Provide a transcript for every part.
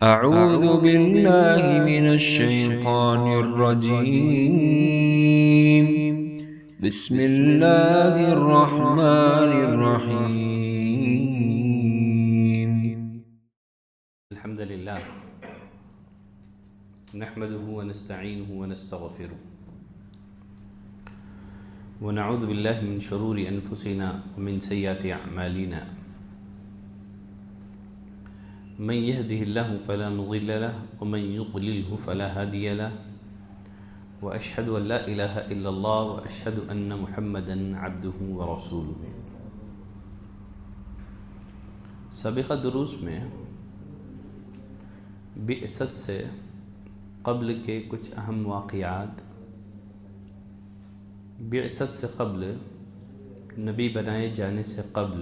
أعوذ بالله من الشيطان الرجيم. بسم الله الرحمن الرحيم. الحمد لله نحمده ونستعينه ونستغفره ونعوذ بالله من شرور أنفسنا ومن سيئات أعمالنا. من يهده الله فلا مضل له ومن يضلله فلا هادي له وأشهد أن لا إله إلا الله وأشهد أن محمدا عبده ورسوله. سابقہ دروس میں بعثت سے قبل کے کچھ اہم واقعات، بعثت سے قبل، نبی بنائے جانے سے قبل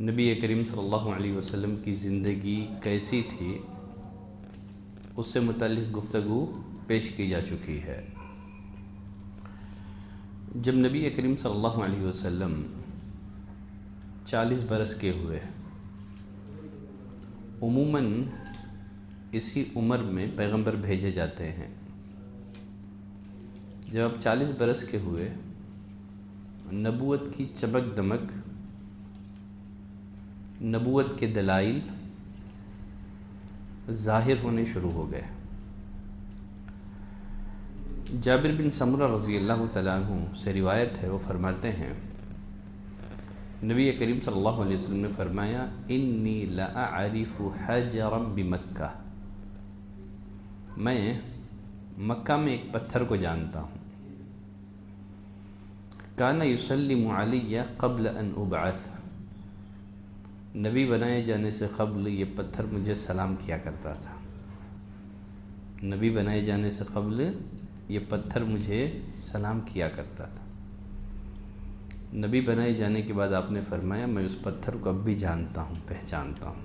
نبی کریم صلی اللہ علیہ وسلم کی زندگی کیسی تھی، اس سے متعلق گفتگو پیش کی جا چکی ہے. جب نبی کریم صلی اللہ علیہ وسلم 40 برس کے ہوئے، عموماً اسی عمر میں پیغمبر بھیجے جاتے ہیں. جب آپ 40 برس کے ہوئے، نبوت کی چمک دمک، نبوت کے دلائل ظاہر ہونے شروع ہو گئے. جابر بن سمرہ رضی اللہ تعالیٰ عنہ سے روایت ہے، وہ فرماتے ہیں نبی کریم صلی اللہ علیہ وسلم نے فرمایا انی لأعرف حجرا بمکہ، میں مکہ میں ایک پتھر کو جانتا ہوں. کان یسلم علی قبل ان ابعث، نبی بنائے جانے سے قبل یہ پتھر مجھے سلام کیا کرتا تھا. نبی بنائے جانے سے قبل یہ پتھر مجھے سلام کیا کرتا تھا. نبی بنائے جانے کے بعد آپ نے فرمایا میں اس پتھر کو اب بھی جانتا ہوں، پہچانتا ہوں.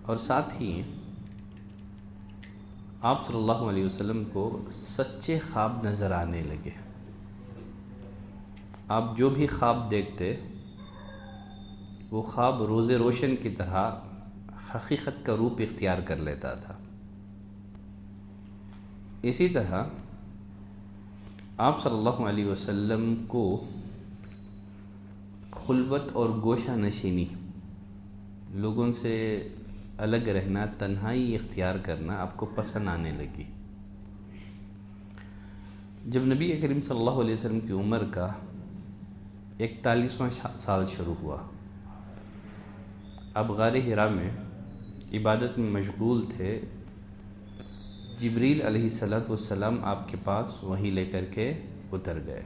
اور ساتھ ہی آپ صلی اللہ علیہ وسلم کو سچے خواب نظر آنے لگے. آپ جو بھی خواب دیکھتے وہ خواب روز روشن کی طرح حقیقت کا روپ اختیار کر لیتا تھا. اسی طرح آپ صلی اللہ علیہ وسلم کو خلوت اور گوشہ نشینی، لوگوں سے الگ رہنا، تنہائی اختیار کرنا آپ کو پسند آنے لگی. جب نبی کریم صلی اللہ علیہ وسلم کی عمر کا 41واں سال شروع ہوا، اب غار حرا میں عبادت میں مشغول تھے. جبریل علیہ السلام آپ کے پاس وحی لے کر کے اتر گئے.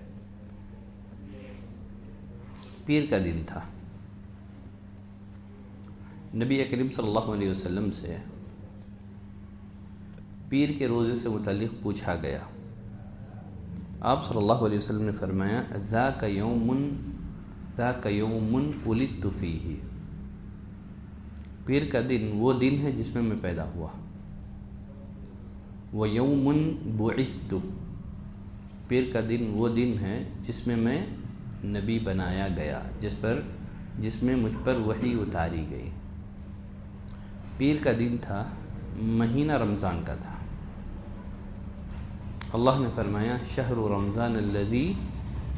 پیر کا دن تھا. نبی کریم صلی اللہ علیہ وسلم سے پیر کے روزے سے متعلق پوچھا گیا. آپ صلی اللہ علیہ وسلم نے فرمایا ذاک یوم ولدت فیہ، پیر کا دن وہ دن ہے جس میں میں پیدا ہوا. وَيَوْمٌ بُعِثْتُ، پیر کا دن وہ دن ہے جس میں نبی بنایا گیا، جس میں مجھ پر وحی اتاری گئی. پیر کا دن تھا، مہینہ رمضان کا تھا. اللہ نے فرمایا شہر رمضان الذی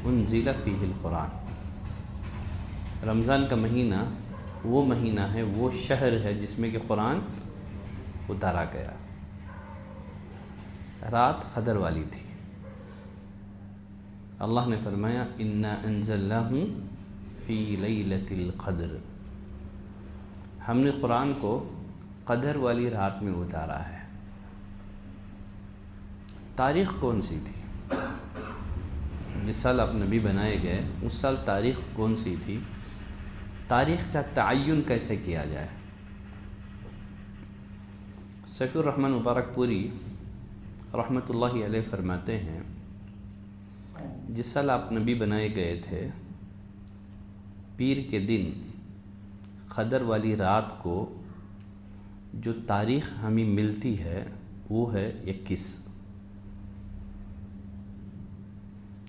انزل فیہ القرآن، رمضان کا مہینہ وہ مہینہ ہے، وہ شہر ہے جس میں کہ قرآن اتارا گیا. رات قدر والی تھی. اللہ نے فرمایا انا انزلناہ فی لیلۃ القدر، ہم نے قرآن کو قدر والی رات میں اتارا ہے. تاریخ کون سی تھی؟ جس سال آپ نبی بنائے گئے اس سال تاریخ کون سی تھی؟ تاریخ کا تعین کیسے کیا جائے؟ سفی الرحمن مبارک پوری رحمۃ اللہ علیہ فرماتے ہیں جس سال آپ نبی بنائے گئے تھے، پیر کے دن قدر والی رات کو جو تاریخ ہمیں ملتی ہے وہ ہے 21.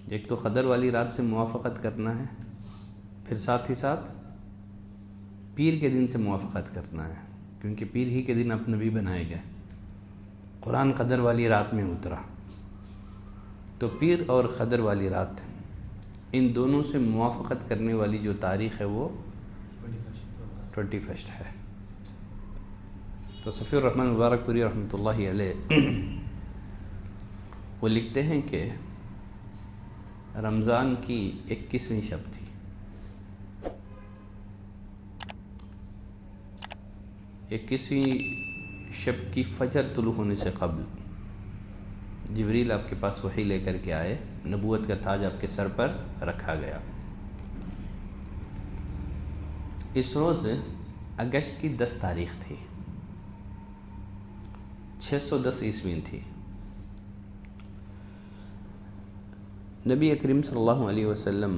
ایک تو قدر والی رات سے موافقت کرنا ہے، پھر ساتھ ہی ساتھ پیر کے دن سے موافقت کرنا ہے، کیونکہ پیر ہی کے دن آپ نبی بنائے گئے، قرآن قدر والی رات میں اترا، تو پیر اور قدر والی رات ان دونوں سے موافقت کرنے والی جو تاریخ ہے وہ 21 ہے۔ تو صفی الرحمن مبارک پوری رحمۃ اللہ علیہ وہ لکھتے ہیں کہ رمضان کی 21ویں شب تھی، 21ویں شب کی فجر طلوع ہونے سے قبل جبریل آپ کے پاس وحی لے کر کے آئے، نبوت کا تاج آپ کے سر پر رکھا گیا۔ اس روز اگست کی 10 تاریخ تھی، 610 عیسوی تھی۔ نبی اکرم صلی اللہ علیہ وسلم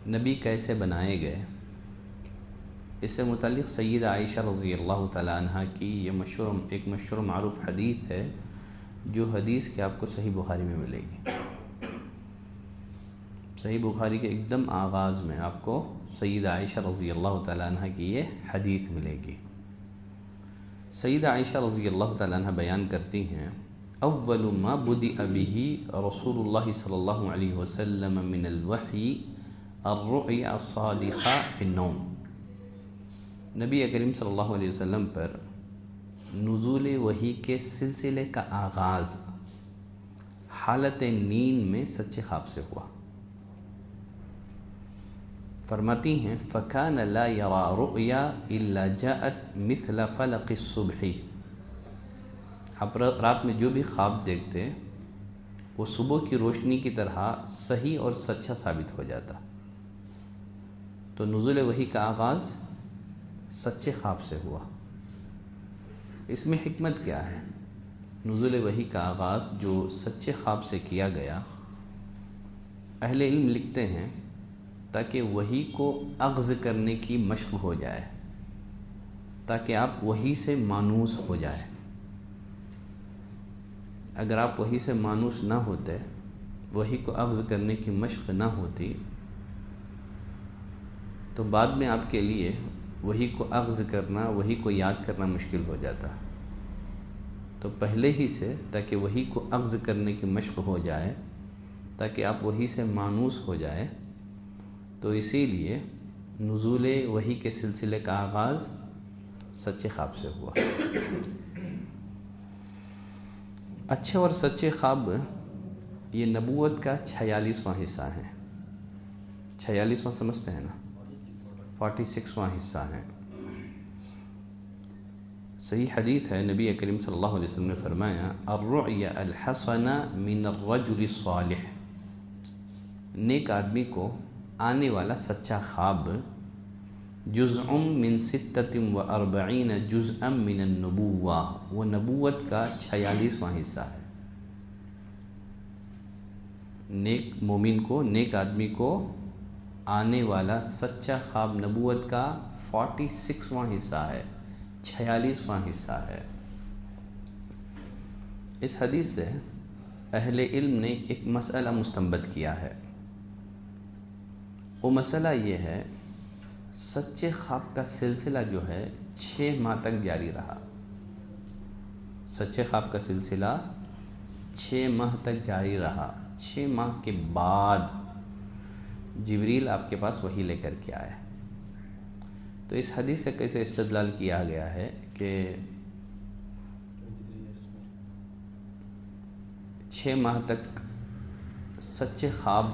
نبی کیسے بنائے گئے، اس سے متعلق سیدہ عائشہ رضی اللہ تعالی عنہ کی یہ ایک مشہور معروف حدیث ہے، جو حدیث کہ آپ کو صحیح بخاری میں ملے گی۔ صحیح بخاری کے ایک دم آغاز میں آپ کو سیدہ عائشہ رضی اللہ تعالی عنہ کی یہ حدیث ملے گی۔ سیدہ عائشہ رضی اللہ تعالی عنہ بیان کرتی ہیں، اول ما بدأ به رسول اللہ صلی اللہ علیہ وسلم من الوحی الرؤیا الصادقہ فی النوم۔ نبی کریم صلی اللہ علیہ وسلم پر نزول وحی کے سلسلے کا آغاز حالت نیند میں سچے خواب سے ہوا۔ فرماتی ہیں فَكَانَ لَا يَرَى رُؤْيَا إِلَّا جَاءَتْ مِثْلَ فَلَقِ الصُّبْحِ۔ آپ رات میں جو بھی خواب دیکھتے وہ صبح کی روشنی کی طرح صحیح اور سچا ثابت ہو جاتا۔ تو نزول وحی کا آغاز سچے خواب سے ہوا۔ اس میں حکمت کیا ہے؟ نزول وحی کا آغاز جو سچے خواب سے کیا گیا، اہل علم لکھتے ہیں تاکہ وحی کو اخذ کرنے کی مشق ہو جائے، تاکہ آپ وحی سے مانوس ہو جائے۔ اگر آپ وحی سے مانوس نہ ہوتے، وحی کو اخذ کرنے کی مشق نہ ہوتی، تو بعد میں آپ کے لیے وحی کو اخذ کرنا، وحی کو یاد کرنا مشکل ہو جاتا۔ تو پہلے ہی سے تاکہ وحی کو اخذ کرنے کی مشق ہو جائے، تاکہ آپ وحی سے مانوس ہو جائے، تو اسی لیے نزول وحی کے سلسلے کا آغاز سچے خواب سے ہوا۔ اچھے اور سچے خواب یہ نبوت کا 46واں حصہ ہے۔ 46واں سمجھتے ہیں نا، 46واں حصہ ہے۔ صحیح حدیث ہے، نبی کریم صلی اللہ علیہ وسلم نے فرمایا الرؤیا الحسنہ من الرجل الصالح، نیک آدمی کو آنے والا سچا خواب جزء من 46 جزءا من النبوہ، وہ نبوت کا 46واں حصہ ہے۔ نیک مومن کو، نیک آدمی کو آنے والا سچا خواب نبوت کا 46واں حصہ ہے، 46واں حصہ ہے۔ اس حدیث سے اہل علم نے ایک مسئلہ مستنبط کیا ہے۔ وہ مسئلہ یہ ہے، سچے خواب کا سلسلہ جو ہے 6 ماہ تک جاری رہا۔ سچے خواب کا سلسلہ 6 ماہ تک جاری رہا۔ 6 ماہ کے بعد جبریل آپ کے پاس وحی لے کر کے آئے۔ تو اس حدیث سے کیسے استدلال کیا گیا ہے کہ 6 ماہ تک سچے خواب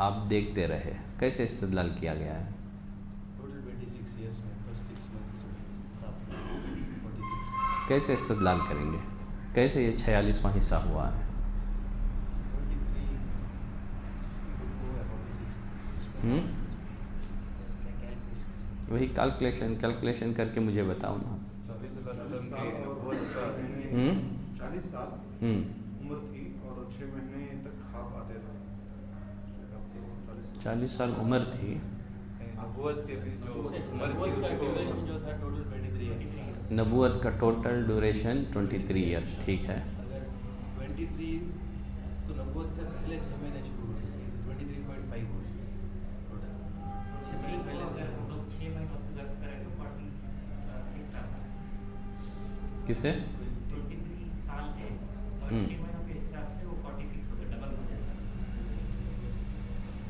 آپ دیکھتے رہے، کیسے استدلال کیا گیا ہے؟ کیسے استدلال کریں گے؟ کیسے یہ 46واں حصہ ہوا ہے؟ وہی کیلکولیشن کر کے مجھے بتاؤ نا۔ 40 سال عمر تھی اور 6 مہینے تک خواب آتے تھے۔ 40 سال عمر تھی، نبوت کا ٹوٹل ڈیوریشن 23 ایئر، ٹھیک ہے۔ 23 تو نبوت سے پہلے 6 مہینے شروع ہوئے تھے، 23.5 ہوئے ٹوٹل 6 مہینے پہلے سے کسے 23 سال ہے اور 6 مہینوں کے حساب سے وہ 46 ہوتا ڈبل ہو جاتا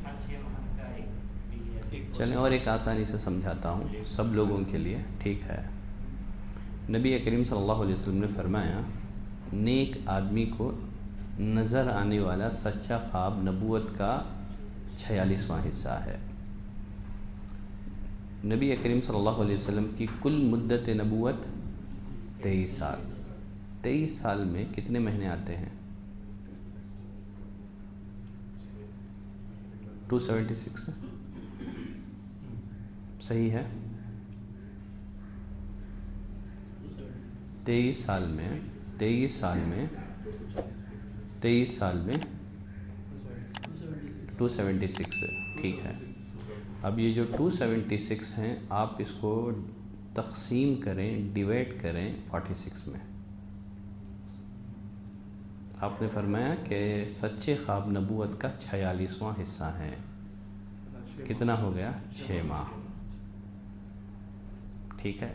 ہر 6 ماہ کا ایک چلیں اور ایک آسانی سے سمجھاتا ہوں سب لوگوں کے لیے، ٹھیک ہے؟ نبی کریم صلی اللہ علیہ وسلم نے فرمایا نیک آدمی کو نظر آنے والا سچا خواب نبوت کا 46واں حصہ ہے۔ نبی کریم صلی اللہ علیہ وسلم کی کل مدت نبوت 23 سال۔ 23 سال میں کتنے مہینے آتے ہیں؟ 276 صحیح ہے؟ 23 سال میں 276 ٹھیک ہے۔ اب یہ جو 276 ہیں آپ اس کو تقسیم کریں، ڈیوائڈ کریں 46 میں۔ آپ نے فرمایا کہ سچے خواب نبوت کا 46واں حصہ ہے، کتنا ہو گیا؟ 6 ماہ، ٹھیک ہے؟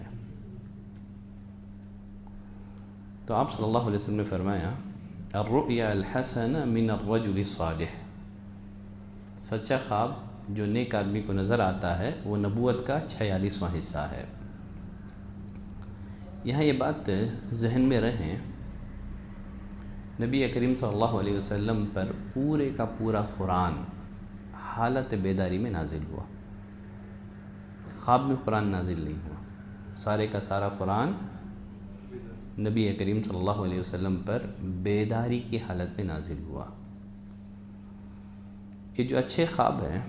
تو آپ صلی اللہ علیہ وسلم نے فرمایا الرؤیا الحسن من الرجل الصالح، سچا خواب جو نیک آدمی کو نظر آتا ہے وہ نبوت کا 46واں حصہ ہے۔ یہاں یہ بات ذہن میں رہیں، نبی کریم صلی اللہ علیہ وسلم پر پورے کا پورا قرآن حالت بیداری میں نازل ہوا، خواب میں قرآن نازل نہیں ہوا، سارے کا سارا قرآن نبی کریم صلی اللہ علیہ وسلم پر بیداری کی حالت میں نازل ہوا۔ یہ جو اچھے خواب ہیں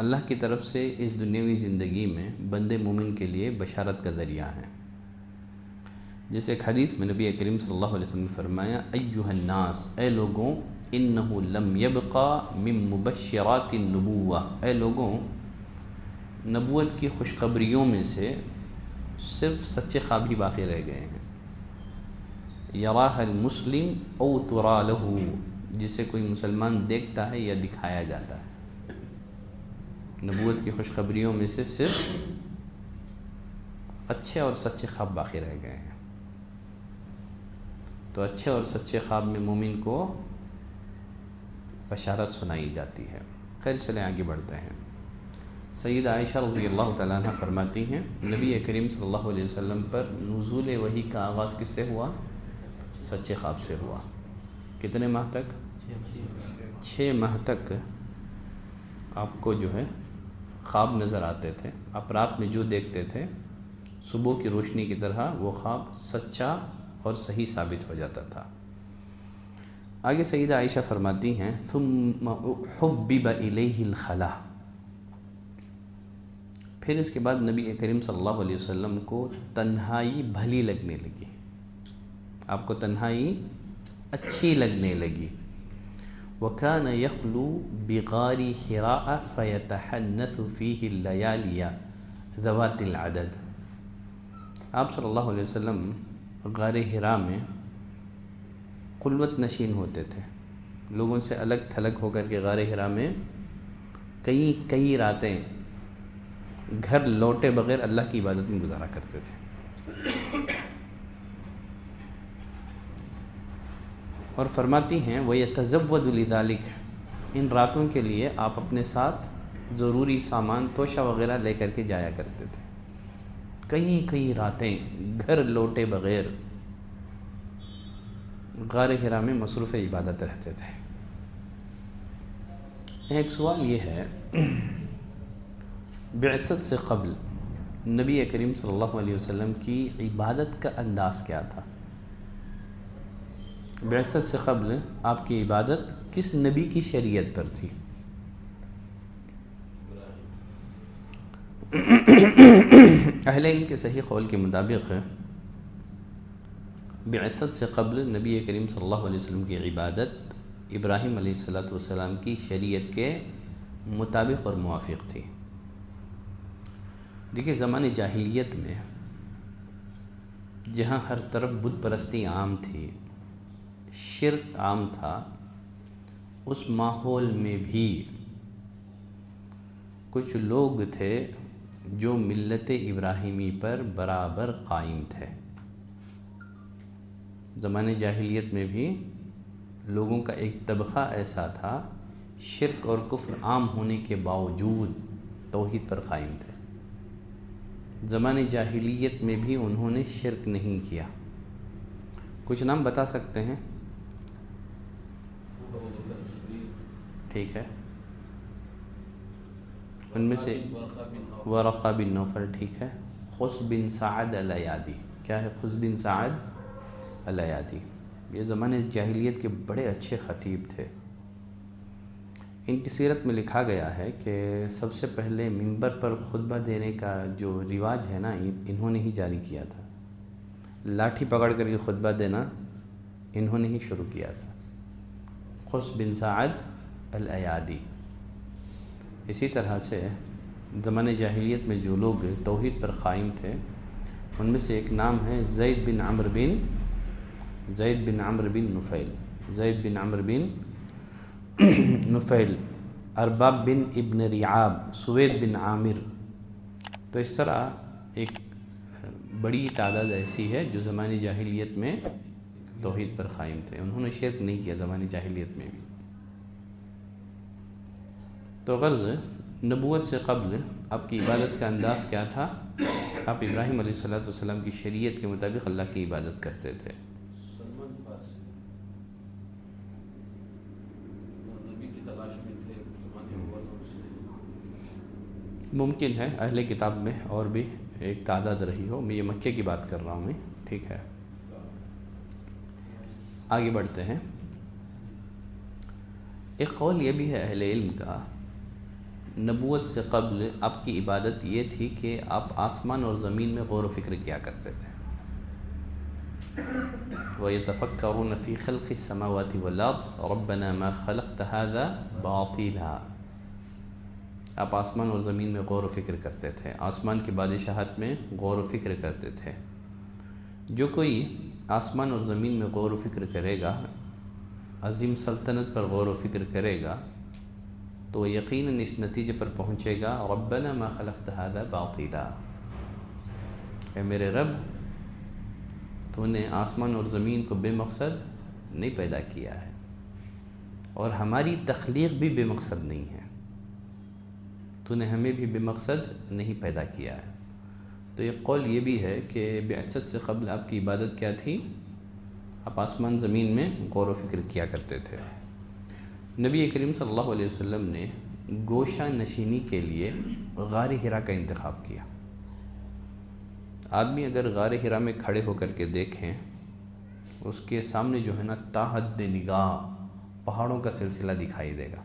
اللہ کی طرف سے اس دنیاوی زندگی میں بندے مومن کے لیے بشارت کا ذریعہ ہیں۔ جیسے ایک حدیث میں نبی کریم صلی اللہ علیہ وسلم نے فرمایا ایھا الناس، اے لوگوں، انہ لم یبقى من مبشرات النبوہ، اے لوگوں، نبوت کی خوشخبریوں میں سے صرف سچے خواب ہی باقی رہ گئے ہیں۔ یراہ المسلم او ترا لہ، جسے کوئی مسلمان دیکھتا ہے یا دکھایا جاتا ہے۔ نبوت کی خوشخبریوں میں سے صرف اچھے اور سچے خواب باقی رہ گئے ہیں۔ تو اچھے اور سچے خواب میں مومن کو بشارت سنائی جاتی ہے۔ خیر چلیں آگے بڑھتے ہیں۔ سیدہ عائشہ رضی اللہ تعالیٰ عنہ فرماتی ہیں نبی کریم صلی اللہ علیہ وسلم پر نزول وحی کا آغاز کس سے ہوا؟ سچے خواب سے ہوا۔ کتنے ماہ تک؟ 6 ماہ تک آپ کو جو ہے خواب نظر آتے تھے، آپ رات میں جو دیکھتے تھے صبح کی روشنی کی طرح وہ خواب سچا اور صحیح ثابت ہو جاتا تھا۔ آگے سیدہ عائشہ فرماتی ہیں ثم حبب الیہ الخلا، پھر اس کے بعد نبی کریم صلی اللہ علیہ وسلم کو تنہائی بھلی لگنے لگی، آپ کو تنہائی اچھی لگنے لگی۔ وَكَانَ يَخْلُو بِغَارِ حِرَاءَ فَيَتَحَنَّثُ فِيهِ اللَّيَالِيَ ذَوَاتِ الْعَدَدِ، آپ صلی اللہ علیہ وسلم غار حراء میں خلوت نشین ہوتے تھے، لوگوں سے الگ تھلگ ہو کر کے غار حراء میں کئی راتیں گھر لوٹے بغیر اللہ کی عبادت میں گزارا کرتے تھے۔ اور فرماتی ہیں وَيَتَزَوَّدُ لِذَلِكَ، ان راتوں کے لیے آپ اپنے ساتھ ضروری سامان توشہ وغیرہ لے کر کے جایا کرتے تھے، کئی راتیں گھر لوٹے بغیر غار حراء میں مصروف عبادت رہتے تھے۔ ایک سوال یہ ہے بعثت سے قبل نبی کریم صلی اللہ علیہ وسلم کی عبادت کا انداز کیا تھا؟ بعثت سے قبل آپ کی عبادت کس نبی کی شریعت پر تھی؟ اہل علم کے صحیح قول کے مطابق بعثت سے قبل نبی کریم صلی اللہ علیہ وسلم کی عبادت ابراہیم علیہ السلام کی شریعت کے مطابق اور موافق تھی۔ دیکھیے زمانے جاہلیت میں جہاں ہر طرف بت پرستی عام تھی، شرک عام تھا، اس ماحول میں بھی کچھ لوگ تھے جو ملت ابراہیمی پر برابر قائم تھے، زمانے جاہلیت میں بھی لوگوں کا ایک طبقہ ایسا تھا شرک اور کفر عام ہونے کے باوجود توحید پر قائم تھے. زمانے جاہلیت میں بھی انہوں نے شرک نہیں کیا. کچھ نام بتا سکتے ہیں؟ ٹھیک ہے. ان میں سے ورقہ بن نوفل. ٹھیک ہے. خس بن سعد الایادی. کیا ہے خس بن سعد الایادی؟ یہ زمانے جاہلیت کے بڑے اچھے خطیب تھے. ان کی سیرت میں لکھا گیا ہے کہ سب سے پہلے منبر پر خطبہ دینے کا جو رواج ہے نا انہوں نے ہی جاری کیا تھا. لاٹھی پکڑ کر کے خطبہ دینا انہوں نے ہی شروع کیا تھا. خس بن سعد الایادی. اسی طرح سے زمانے جاہلیت میں جو لوگ توحید پر قائم تھے ان میں سے ایک نام ہے زید بن عمرو بن نفیل. زید بن عمرو بن نفیل. ارباب بن ابن ریعاب. سوید بن عامر. تو اس طرح ایک بڑی تعداد ایسی ہے جو زمانے جاہلیت میں توحید پر قائم تھے. انہوں نے شرک نہیں کیا زمانے جاہلیت میں بھی. تو غرض نبوت سے قبل آپ کی عبادت کا انداز کیا تھا؟ آپ ابراہیم علیہ السلام کی شریعت کے مطابق اللہ کی عبادت کرتے تھے. ممکن ہے اہل کتاب میں اور بھی ایک تعداد رہی ہو. میں یہ مکے کی بات کر رہا ہوں. ٹھیک ہے. آگے بڑھتے ہیں. ایک قول یہ بھی ہے اہل علم کا نبوت سے قبل آپ کی عبادت یہ تھی کہ آپ آسمان اور زمین میں غور و فکر کیا کرتے تھے. وَيَتَفَكَّرُونَ فِي خَلْقِ السَّمَاوَاتِ وَالْأَرْضِ رَبَّنَا مَا خَلَقْتَ هَذَا بَاطِلًا. آپ آسمان اور زمین میں غور و فکر کرتے تھے. آسمان کی بادشاہت میں غور و فکر کرتے تھے. جو کوئی آسمان اور زمین میں غور و فکر کرے گا عظیم سلطنت پر غور و فکر کرے گا تو یقیناً اس نتیجے پر پہنچے گا ربنا ما خلقت هذا باطلا. اے میرے رب تو نے آسمان اور زمین کو بے مقصد نہیں پیدا کیا ہے اور ہماری تخلیق بھی بے مقصد نہیں ہے. تو نے ہمیں بھی بے مقصد نہیں پیدا کیا ہے. تو یہ قول یہ بھی ہے کہ بعثت سے قبل آپ کی عبادت کیا تھی؟ آپ آسمان زمین میں غور و فکر کیا کرتے تھے. نبی کریم صلی اللہ علیہ وسلم نے گوشہ نشینی کے لیے غار حرا کا انتخاب کیا. آدمی اگر غار حرا میں کھڑے ہو کر کے دیکھیں اس کے سامنے جو ہے نا تا حد نگاہ پہاڑوں کا سلسلہ دکھائی دے گا.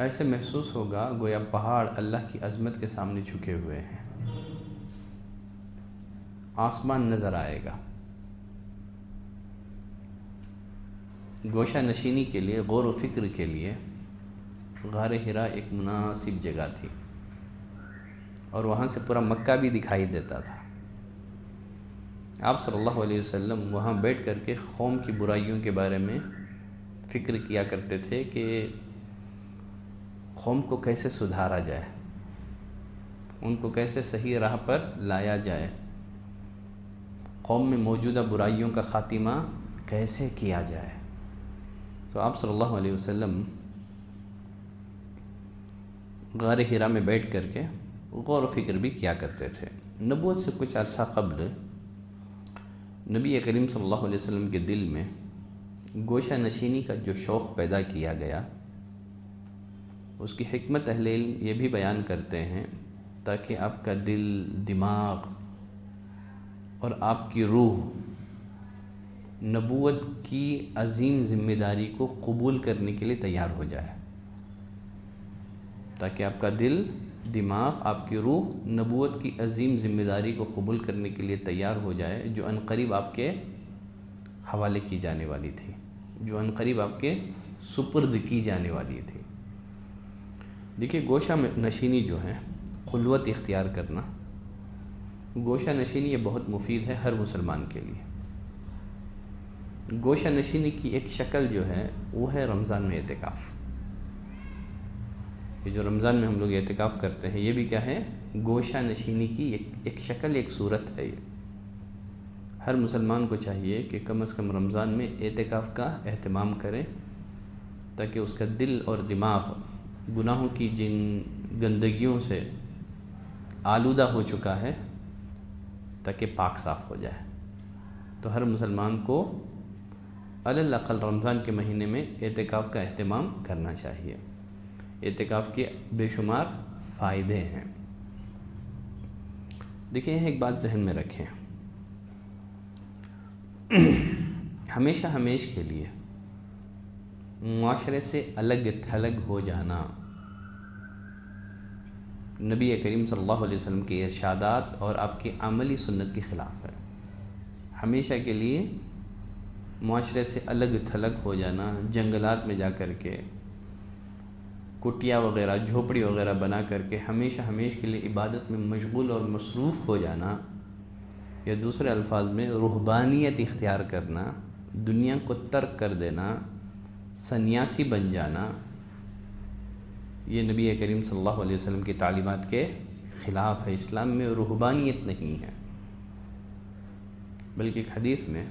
ایسے محسوس ہوگا گویا پہاڑ اللہ کی عظمت کے سامنے جھکے ہوئے ہیں. آسمان نظر آئے گا. گوشہ نشینی کے لیے غور و فکر کے لیے غار حرا ایک مناسب جگہ تھی اور وہاں سے پورا مکہ بھی دکھائی دیتا تھا. آپ صلی اللہ علیہ وسلم وہاں بیٹھ کر کے قوم کی برائیوں کے بارے میں فکر کیا کرتے تھے کہ قوم کو کیسے سدھارا جائے, ان کو کیسے صحیح راہ پر لایا جائے, قوم میں موجودہ برائیوں کا خاتمہ کیسے کیا جائے. تو آپ صلی اللہ علیہ وسلم غار حرا میں بیٹھ کر کے غور و فکر بھی کیا کرتے تھے. نبوت سے کچھ عرصہ قبل نبی کریم صلی اللہ علیہ وسلم کے دل میں گوشہ نشینی کا جو شوق پیدا کیا گیا اس کی حکمت اہل علم یہ بھی بیان کرتے ہیں تاکہ آپ کا دل, دماغ اور آپ کی روح نبوت کی عظیم ذمہ داری کو قبول کرنے کے لیے تیار ہو جائے, تاکہ آپ کا دل, دماغ, آپ کی روح نبوت کی عظیم ذمہ داری کو قبول کرنے کے لیے تیار ہو جائے جو عنقریب آپ کے حوالے کی جانے والی تھی, جو عنقریب آپ کے سپرد کی جانے والی تھی. دیکھیے گوشہ نشینی جو ہے, خلوت اختیار کرنا, گوشہ نشینی یہ بہت مفید ہے ہر مسلمان کے لیے. گوشہ نشینی کی ایک شکل جو ہے وہ ہے رمضان میں اعتکاف. یہ جو رمضان میں ہم لوگ اعتکاف کرتے ہیں یہ بھی کیا ہے؟ گوشہ نشینی کی ایک شکل, ایک صورت ہے. یہ ہر مسلمان کو چاہیے کہ کم از کم رمضان میں اعتکاف کا اہتمام کرے، تاکہ اس کا دل اور دماغ گناہوں کی جن گندگیوں سے آلودہ ہو چکا ہے تاکہ پاک صاف ہو جائے۔ تو ہر مسلمان کو علی الاقل رمضان کے مہینے میں اعتکاف کا اہتمام کرنا چاہیے۔ اعتکاف کے بے شمار فائدے ہیں۔ دیکھیں ایک بات ذہن میں رکھیں، ہمیشہ ہمیش کے لیے معاشرے سے الگ تھلگ ہو جانا نبی کریم صلی اللہ علیہ وسلم کے ارشادات اور آپ کی عملی سنت کے خلاف ہے۔ ہمیشہ کے لیے معاشرے سے الگ تھلگ ہو جانا، جنگلات میں جا کر کے کٹیا وغیرہ جھوپڑی وغیرہ بنا کر کے ہمیشہ ہمیش کے لیے عبادت میں مشغول اور مصروف ہو جانا، یا دوسرے الفاظ میں رہبانیت اختیار کرنا، دنیا کو ترک کر دینا، سنیاسی بن جانا، یہ نبی کریم صلی اللہ علیہ وسلم کی تعلیمات کے خلاف ہے۔ اسلام میں رہبانیت نہیں ہے، بلکہ ایک حدیث میں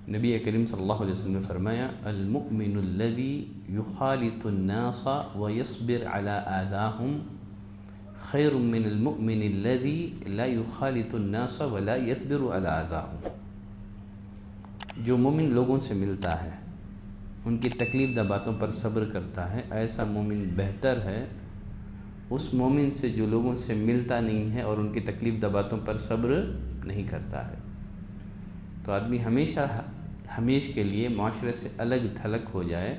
نبی کریم صلی اللہ علیہ وسلم نے فرمایا المؤمن الذي يخالط الناس ويصبر على آذاهم خیر من المؤمن الذي لا يخالط الناس ولا يصبر على آذاهم۔ جو مومن لوگوں سے ملتا ہے، ان کی تکلیف دہ باتوں پر صبر کرتا ہے، ایسا مومن بہتر ہے اس مومن سے جو لوگوں سے ملتا نہیں ہے اور ان کی تکلیف دہ باتوں پر صبر نہیں کرتا ہے۔ تو آدمی ہمیشہ ہمیش کے لیے معاشرے سے الگ تھلگ ہو جائے،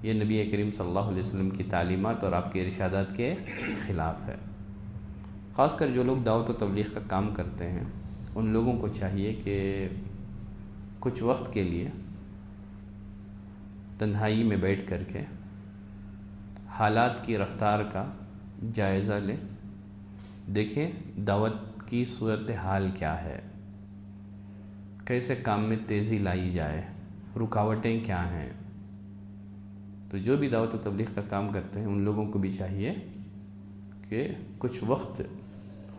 یہ نبی کریم صلی اللہ علیہ وسلم کی تعلیمات اور آپ کے ارشادات کے خلاف ہے۔ خاص کر جو لوگ دعوت و تبلیغ کا کام کرتے ہیں، ان لوگوں کو چاہیے کہ کچھ وقت کے لیے تنہائی میں بیٹھ کر کے حالات کی رفتار کا جائزہ لیں، دیکھیں دعوت کی صورتحال کیا ہے، کیسے کام میں تیزی لائی جائے، رکاوٹیں کیا ہیں۔ تو جو بھی دعوت و تبلیغ کا کام کرتے ہیں ان لوگوں کو بھی چاہیے کہ کچھ وقت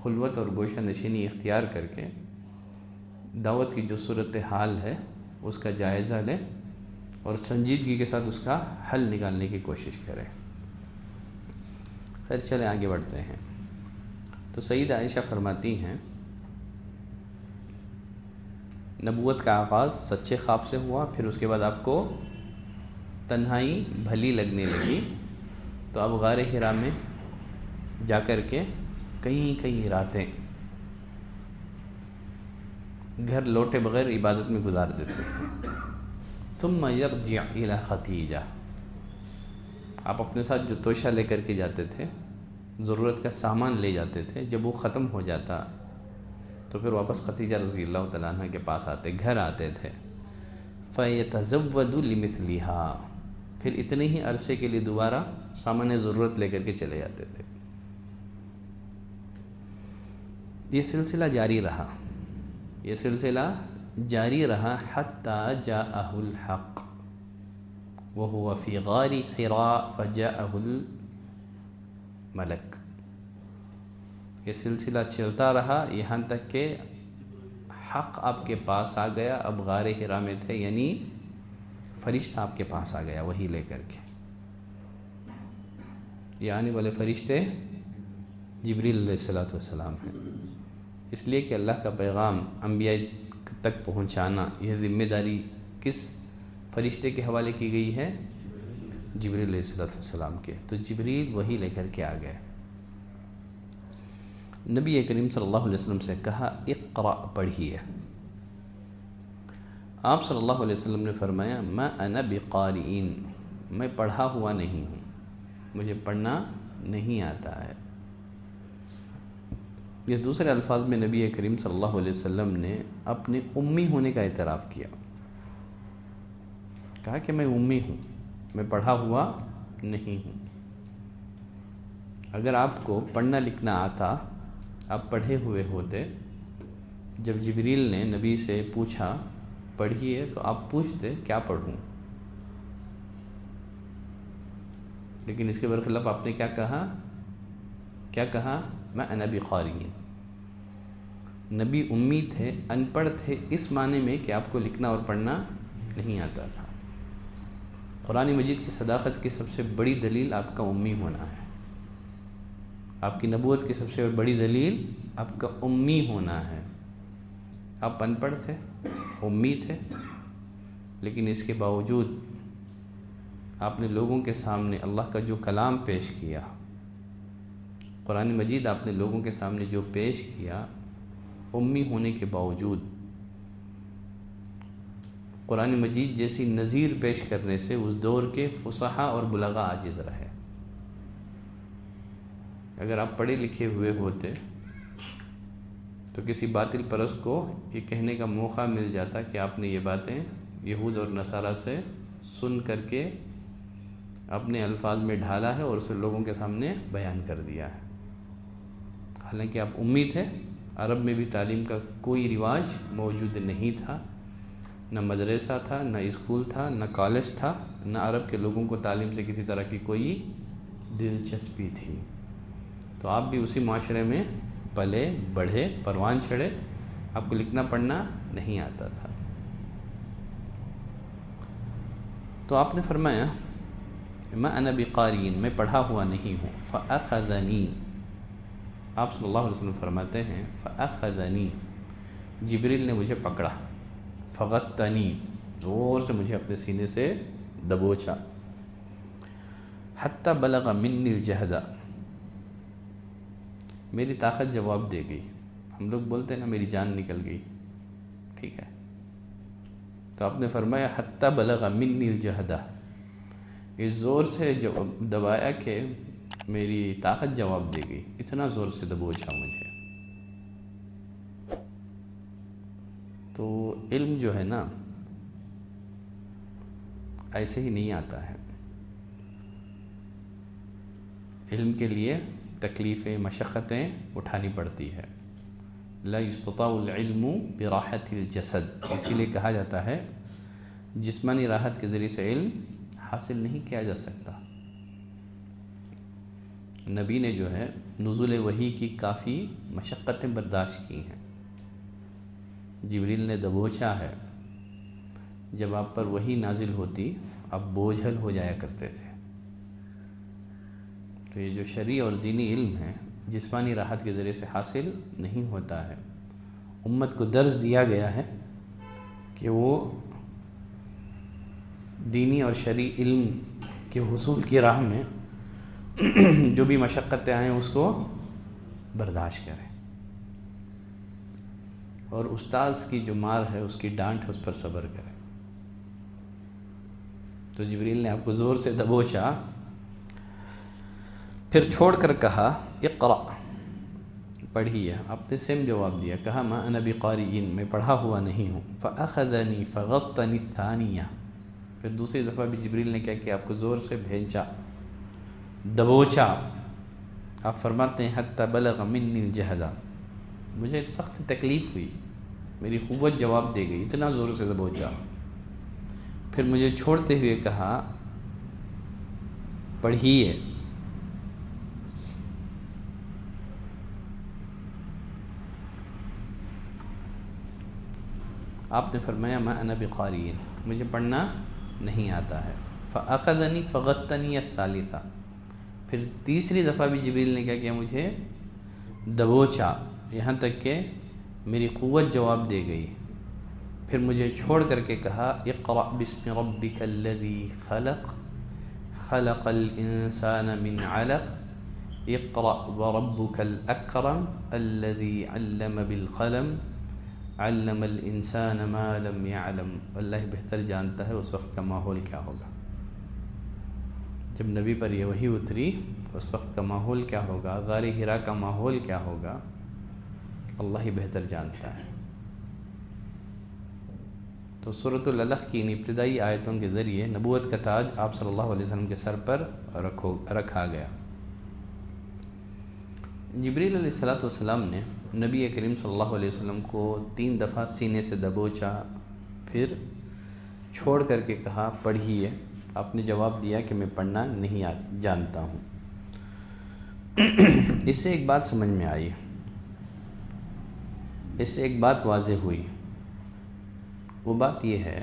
خلوت اور گوشہ نشینی اختیار کر کے دعوت کی جو صورتحال ہے اس کا جائزہ لیں اور سنجیدگی کے ساتھ اس کا حل نکالنے کی کوشش کریں۔ خیر چلیں آگے بڑھتے ہیں۔ تو سیدہ عائشہ فرماتی ہیں نبوت کا آغاز سچے خواب سے ہوا، پھر اس کے بعد آپ کو تنہائی بھلی لگنے لگی، تو اب غار حرا میں جا کر کے کئی راتیں گھر لوٹے بغیر عبادت میں گزار دیتے تھے۔ ثم یرجع الی ختیجہ، آپ اپنے ساتھ جو توشہ لے کر کے جاتے تھے، ضرورت کا سامان لے جاتے تھے، جب وہ ختم ہو جاتا تو پھر واپس ختیجہ رضی اللہ تعالیٰ عنہ کے پاس آتے، گھر آتے تھے۔ فَيَتَزَوَّدُ لِمِثْلِهَا، پھر اتنے ہی عرصے کے لیے دوبارہ سامان ضرورت لے کر کے چلے جاتے تھے۔ یہ سلسلہ جاری رہا حتی جاءہ الحق وهو فی غار حراء فجاءہ الملک۔ یہ سلسلہ چلتا رہا یہاں تک کہ حق آپ کے پاس آ گیا۔ اب غار حرا میں تھے، یعنی فرشتہ آپ کے پاس آ گیا وہی لے کر کے۔ یہ آنے والے فرشتے جبریل علیہ السلام ہیں، اس لیے کہ اللہ کا پیغام انبیاء تک پہنچانا یہ ذمہ داری کس فرشتے کے حوالے کی گئی ہے؟ جبریل علیہ السلام کے۔ تو جبریل وہی لے کر کے آ گئے۔ نبی کریم صلی اللہ علیہ وسلم سے کہا اقرأ، پڑھیے۔ آپ صلی اللہ علیہ وسلم نے فرمایا ما انا بقارئ، میں پڑھا ہوا نہیں ہوں، مجھے پڑھنا نہیں آتا ہے۔ یہ دوسرے الفاظ میں نبی کریم صلی اللہ علیہ وسلم نے اپنے امی ہونے کا اعتراف کیا، کہا کہ میں امی ہوں، میں پڑھا ہوا نہیں ہوں۔ اگر آپ کو پڑھنا لکھنا آتا، آپ پڑھے ہوئے ہوتے، جب جبریل نے نبی سے پوچھا پڑھیے تو آپ پوچھتے کیا پڑھوں، لیکن اس کے برخلاف آپ نے کیا کہا؟ میں انا بقارئ، نبی امی تھے، ان پڑھ تھے اس معنی میں کہ آپ کو لکھنا اور پڑھنا نہیں آتا تھا۔ قرآن مجید کی صداقت کی سب سے بڑی دلیل آپ کا امی ہونا ہے۔ آپ کی نبوت کی سب سے بڑی دلیل آپ کا امی ہونا ہے۔ آپ ان پڑھ تھے، امی تھے، لیکن اس کے باوجود آپ نے لوگوں کے سامنے اللہ کا جو کلام پیش کیا، قرآن مجید آپ نے لوگوں کے سامنے جو پیش کیا، امی ہونے کے باوجود قرآن مجید جیسی نظیر پیش کرنے سے اس دور کے فصحاء اور بلغاء عاجز رہے۔ اگر آپ پڑھے لکھے ہوئے ہوتے تو کسی باطل پرست کو یہ کہنے کا موقع مل جاتا کہ آپ نے یہ باتیں یہود اور نصارہ سے سن کر کے اپنے الفاظ میں ڈھالا ہے اور اسے لوگوں کے سامنے بیان کر دیا ہے۔ حالانکہ آپ امی تھے، عرب میں بھی تعلیم کا کوئی رواج موجود نہیں تھا، نہ مدرسہ تھا، نہ اسکول تھا، نہ کالج تھا، نہ عرب کے لوگوں کو تعلیم سے کسی طرح کی کوئی دلچسپی تھی۔ تو آپ بھی اسی معاشرے میں پلے بڑھے، پروان چڑھے، آپ کو لکھنا پڑھنا نہیں آتا تھا۔ تو آپ نے فرمایا ما انا بقاری، میں پڑھا ہوا نہیں ہوں، فاخذنی، آپ صلی اللہ علیہ وسلم فرماتے ہیں فاخذنی، جبریل نے مجھے پکڑا، فغتنی، زور سے مجھے اپنے سینے سے دبوچا، حتی بلغ منی الجہد، میری طاقت جواب دے گئی۔ ہم لوگ بولتے ہیں نا میری جان نکل گئی، ٹھیک ہے، تو آپ نے فرمایا حتی بلغ منی الجہد، اس زور سے دبایا کہ میری طاقت جواب دے گئی، اتنا زور سے دبوچا مجھے۔ تو علم جو ہے نا ایسے ہی نہیں آتا ہے، علم کے لیے تکلیفیں، مشقتیں اٹھانی پڑتی ہے۔ لا یستطاع العلم براحت الجسد، اسی لیے کہا جاتا ہے جسمانی راحت کے ذریعے سے علم حاصل نہیں کیا جا سکتا۔ نبی نے جو ہے نزول وحی کی کافی مشقتیں برداشت کی ہیں، جبریل نے دبوچا ہے، جب آپ پر وحی نازل ہوتی آپ بوجھل ہو جایا کرتے تھے۔ تو یہ جو شرعی اور دینی علم ہے جسمانی راحت کے ذریعے سے حاصل نہیں ہوتا ہے۔ امت کو درس دیا گیا ہے کہ وہ دینی اور شرعی علم کے حصول کی راہ میں جو بھی مشقتیں آئیں اس کو برداشت کریں، اور استاذ کی جو مار ہے، اس کی ڈانٹ ہے، اس پر صبر کریں۔ تو جبریل نے آپ کو زور سے دبوچا، پھر چھوڑ کر کہا اقرأ، پڑھیے۔ آپ نے سیم جواب دیا، کہا ما انا بقاری، میں پڑھا ہوا نہیں ہوں۔ فاخذنی فغطنی الثانیہ، پھر دوسری دفعہ بھی جبریل نے کیا کہ آپ کو زور سے بھینچا، دبوچا۔ آپ فرماتے ہیں حتی بلغ منی الجہد، مجھے سخت تکلیف ہوئی، میری قوت جواب دے گئی، اتنا زور سے دبوچا۔ پھر مجھے چھوڑتے ہوئے کہا پڑھیے۔ آپ نے فرمایا ما انا بقاری، مجھے پڑھنا نہیں آتا ہے۔ فاخذنی فغتنی الثالثہ، پھر تیسری دفعہ بھی جبریل نے کیا کیا، مجھے دبوچا، یہاں تک کہ میری قوت جواب دے گئی۔ پھر مجھے چھوڑ کر کے کہا اقرأ باسم ربک الذی خلق، خلق الانسان من علق، اقرأ وربک الاکرم الذی علم بالقلم، علم الانسان ما لم يعلم۔ اللہ بہتر جانتا ہے اس وقت کا ماحول کیا ہوگا، جب نبی پر یہ وحی اتری اس وقت کا ماحول کیا ہوگا، غار حرا کا ماحول کیا ہوگا، اللہ ہی بہتر جانتا ہے۔ تو سورۃ العلق کی ان ابتدائی آیتوں کے ذریعے نبوت کا تاج آپ صلی اللہ علیہ وسلم کے سر پر رکھا گیا۔ جبریل علیہ السلام نے نبی کریم صلی اللہ علیہ وسلم کو 3 دفعہ سینے سے دبوچا، پھر چھوڑ کر کے کہا پڑھیے۔ آپ نے جواب دیا کہ میں پڑھنا نہیں جانتا ہوں۔ اس سے ایک بات سمجھ میں آئی اس سے ایک بات واضح ہوئی، وہ بات یہ ہے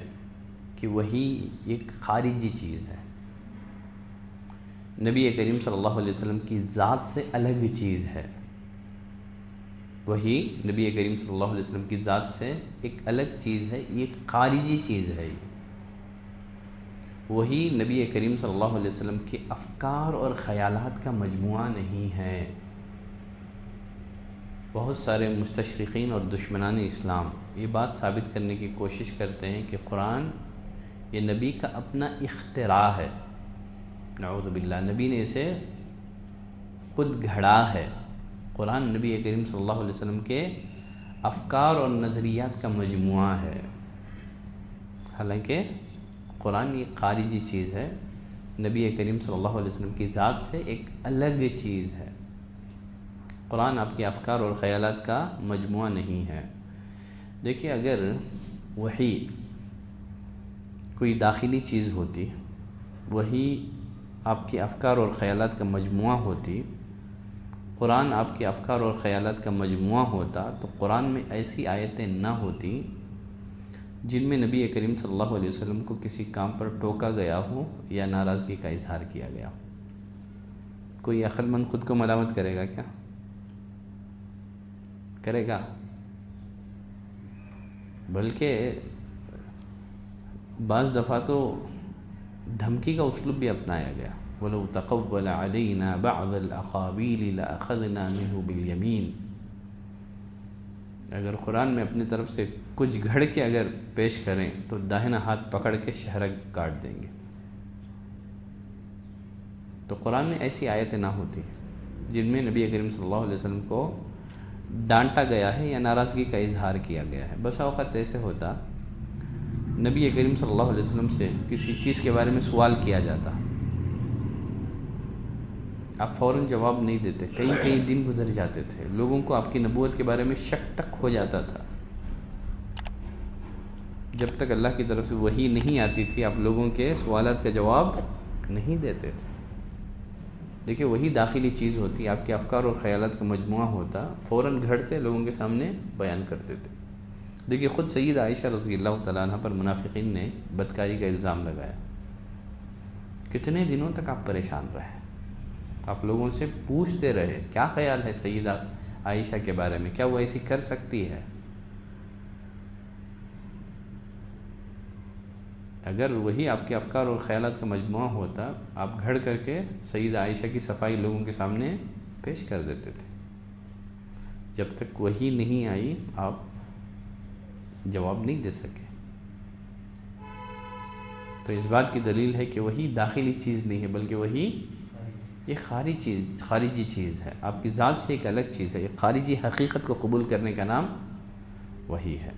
کہ وحی ایک خارجی چیز ہے، نبی کریم صلی اللہ علیہ وسلم کی ذات سے الگ چیز ہے۔ وحی نبی کریم صلی اللہ علیہ وسلم کی ذات سے ایک الگ چیز ہے، یہ خارجی چیز ہے۔ وہی نبی کریم صلی اللہ علیہ وسلم کے افکار اور خیالات کا مجموعہ نہیں ہے۔ بہت سارے مستشرقین اور دشمنان اسلام یہ بات ثابت کرنے کی کوشش کرتے ہیں کہ قرآن یہ نبی کا اپنا اختراع ہے، نعوذ باللہ، نبی نے اسے خود گھڑا ہے۔ قرآن نبی کریم صلی اللہ علیہ وسلم کے افکار اور نظریات کا مجموعہ ہے، حالانکہ قرآن یہ خارجی چیز ہے، نبی کریم صلی اللہ علیہ وسلم کی ذات سے ایک الگ چیز ہے۔ قرآن آپ کے افکار اور خیالات کا مجموعہ نہیں ہے۔ دیکھیے، اگر وحی کوئی داخلی چیز ہوتی، وحی آپ کے افکار اور خیالات کا مجموعہ ہوتی، قرآن آپ کے افکار اور خیالات کا مجموعہ ہوتا، تو قرآن میں ایسی آیتیں نہ ہوتی جن میں نبی کریم صلی اللہ علیہ وسلم کو کسی کام پر ٹوکا گیا ہو یا ناراضگی کا اظہار کیا گیا ہو۔ کوئی عقل مند خود کو ملامت کرے گا کیا؟ کرے گا؟ بلکہ بعض دفعہ تو دھمکی کا اسلوب بھی اپنایا گیا، وَلَوْ تَقَوَّلَ عَلَيْنَا بَعْضَ الْأَقَاوِيلِ لَأَخَذْنَا مِنْهُ بِالْيَمِينِ، اگر قرآن میں اپنی طرف سے کچھ گھڑ کے اگر پیش کریں تو داہنا ہاتھ پکڑ کے شہرگ کاٹ دیں گے۔ تو قرآن میں ایسی آیتیں نہ ہوتی جن میں نبی کریم صلی اللہ علیہ وسلم کو ڈانٹا گیا ہے یا ناراضگی کا اظہار کیا گیا ہے۔ بسا اوقات ایسے ہوتا، نبی کریم صلی اللہ علیہ وسلم سے کسی چیز کے بارے میں سوال کیا جاتا، آپ فوراً جواب نہیں دیتے، کئی دن گزر جاتے تھے، لوگوں کو آپ کی نبوت کے بارے میں شک تک ہو جاتا تھا۔ جب تک اللہ کی طرف سے وحی نہیں آتی تھی، آپ لوگوں کے سوالات کا جواب نہیں دیتے تھے۔ دیکھیں، وہی داخلی چیز ہوتی، آپ کے افکار اور خیالات کا مجموعہ ہوتا، فوراً گھڑتے لوگوں کے سامنے بیان کرتے تھے۔ دیکھیے، خود سید عائشہ رضی اللہ تعالیٰ عنہ پر منافقین نے بدکاری کا الزام لگایا۔ کتنے دنوں تک آپ پریشان رہے، آپ لوگوں سے پوچھتے رہے کیا خیال ہے سیدہ عائشہ کے بارے میں، کیا وہ ایسی کر سکتی ہے؟ اگر وہی آپ کے افکار اور خیالات کا مجموعہ ہوتا، آپ گھڑ کر کے سیدہ عائشہ کی صفائی لوگوں کے سامنے پیش کر دیتے تھے۔ جب تک وہی نہیں آئی، آپ جواب نہیں دے سکے۔ تو اس بات کی دلیل ہے کہ وہی داخلی چیز نہیں ہے، بلکہ وہی یہ خارجی چیز ہے، آپ کی ذات سے ایک الگ چیز ہے۔ یہ خارجی حقیقت کو قبول کرنے کا نام وحی ہے۔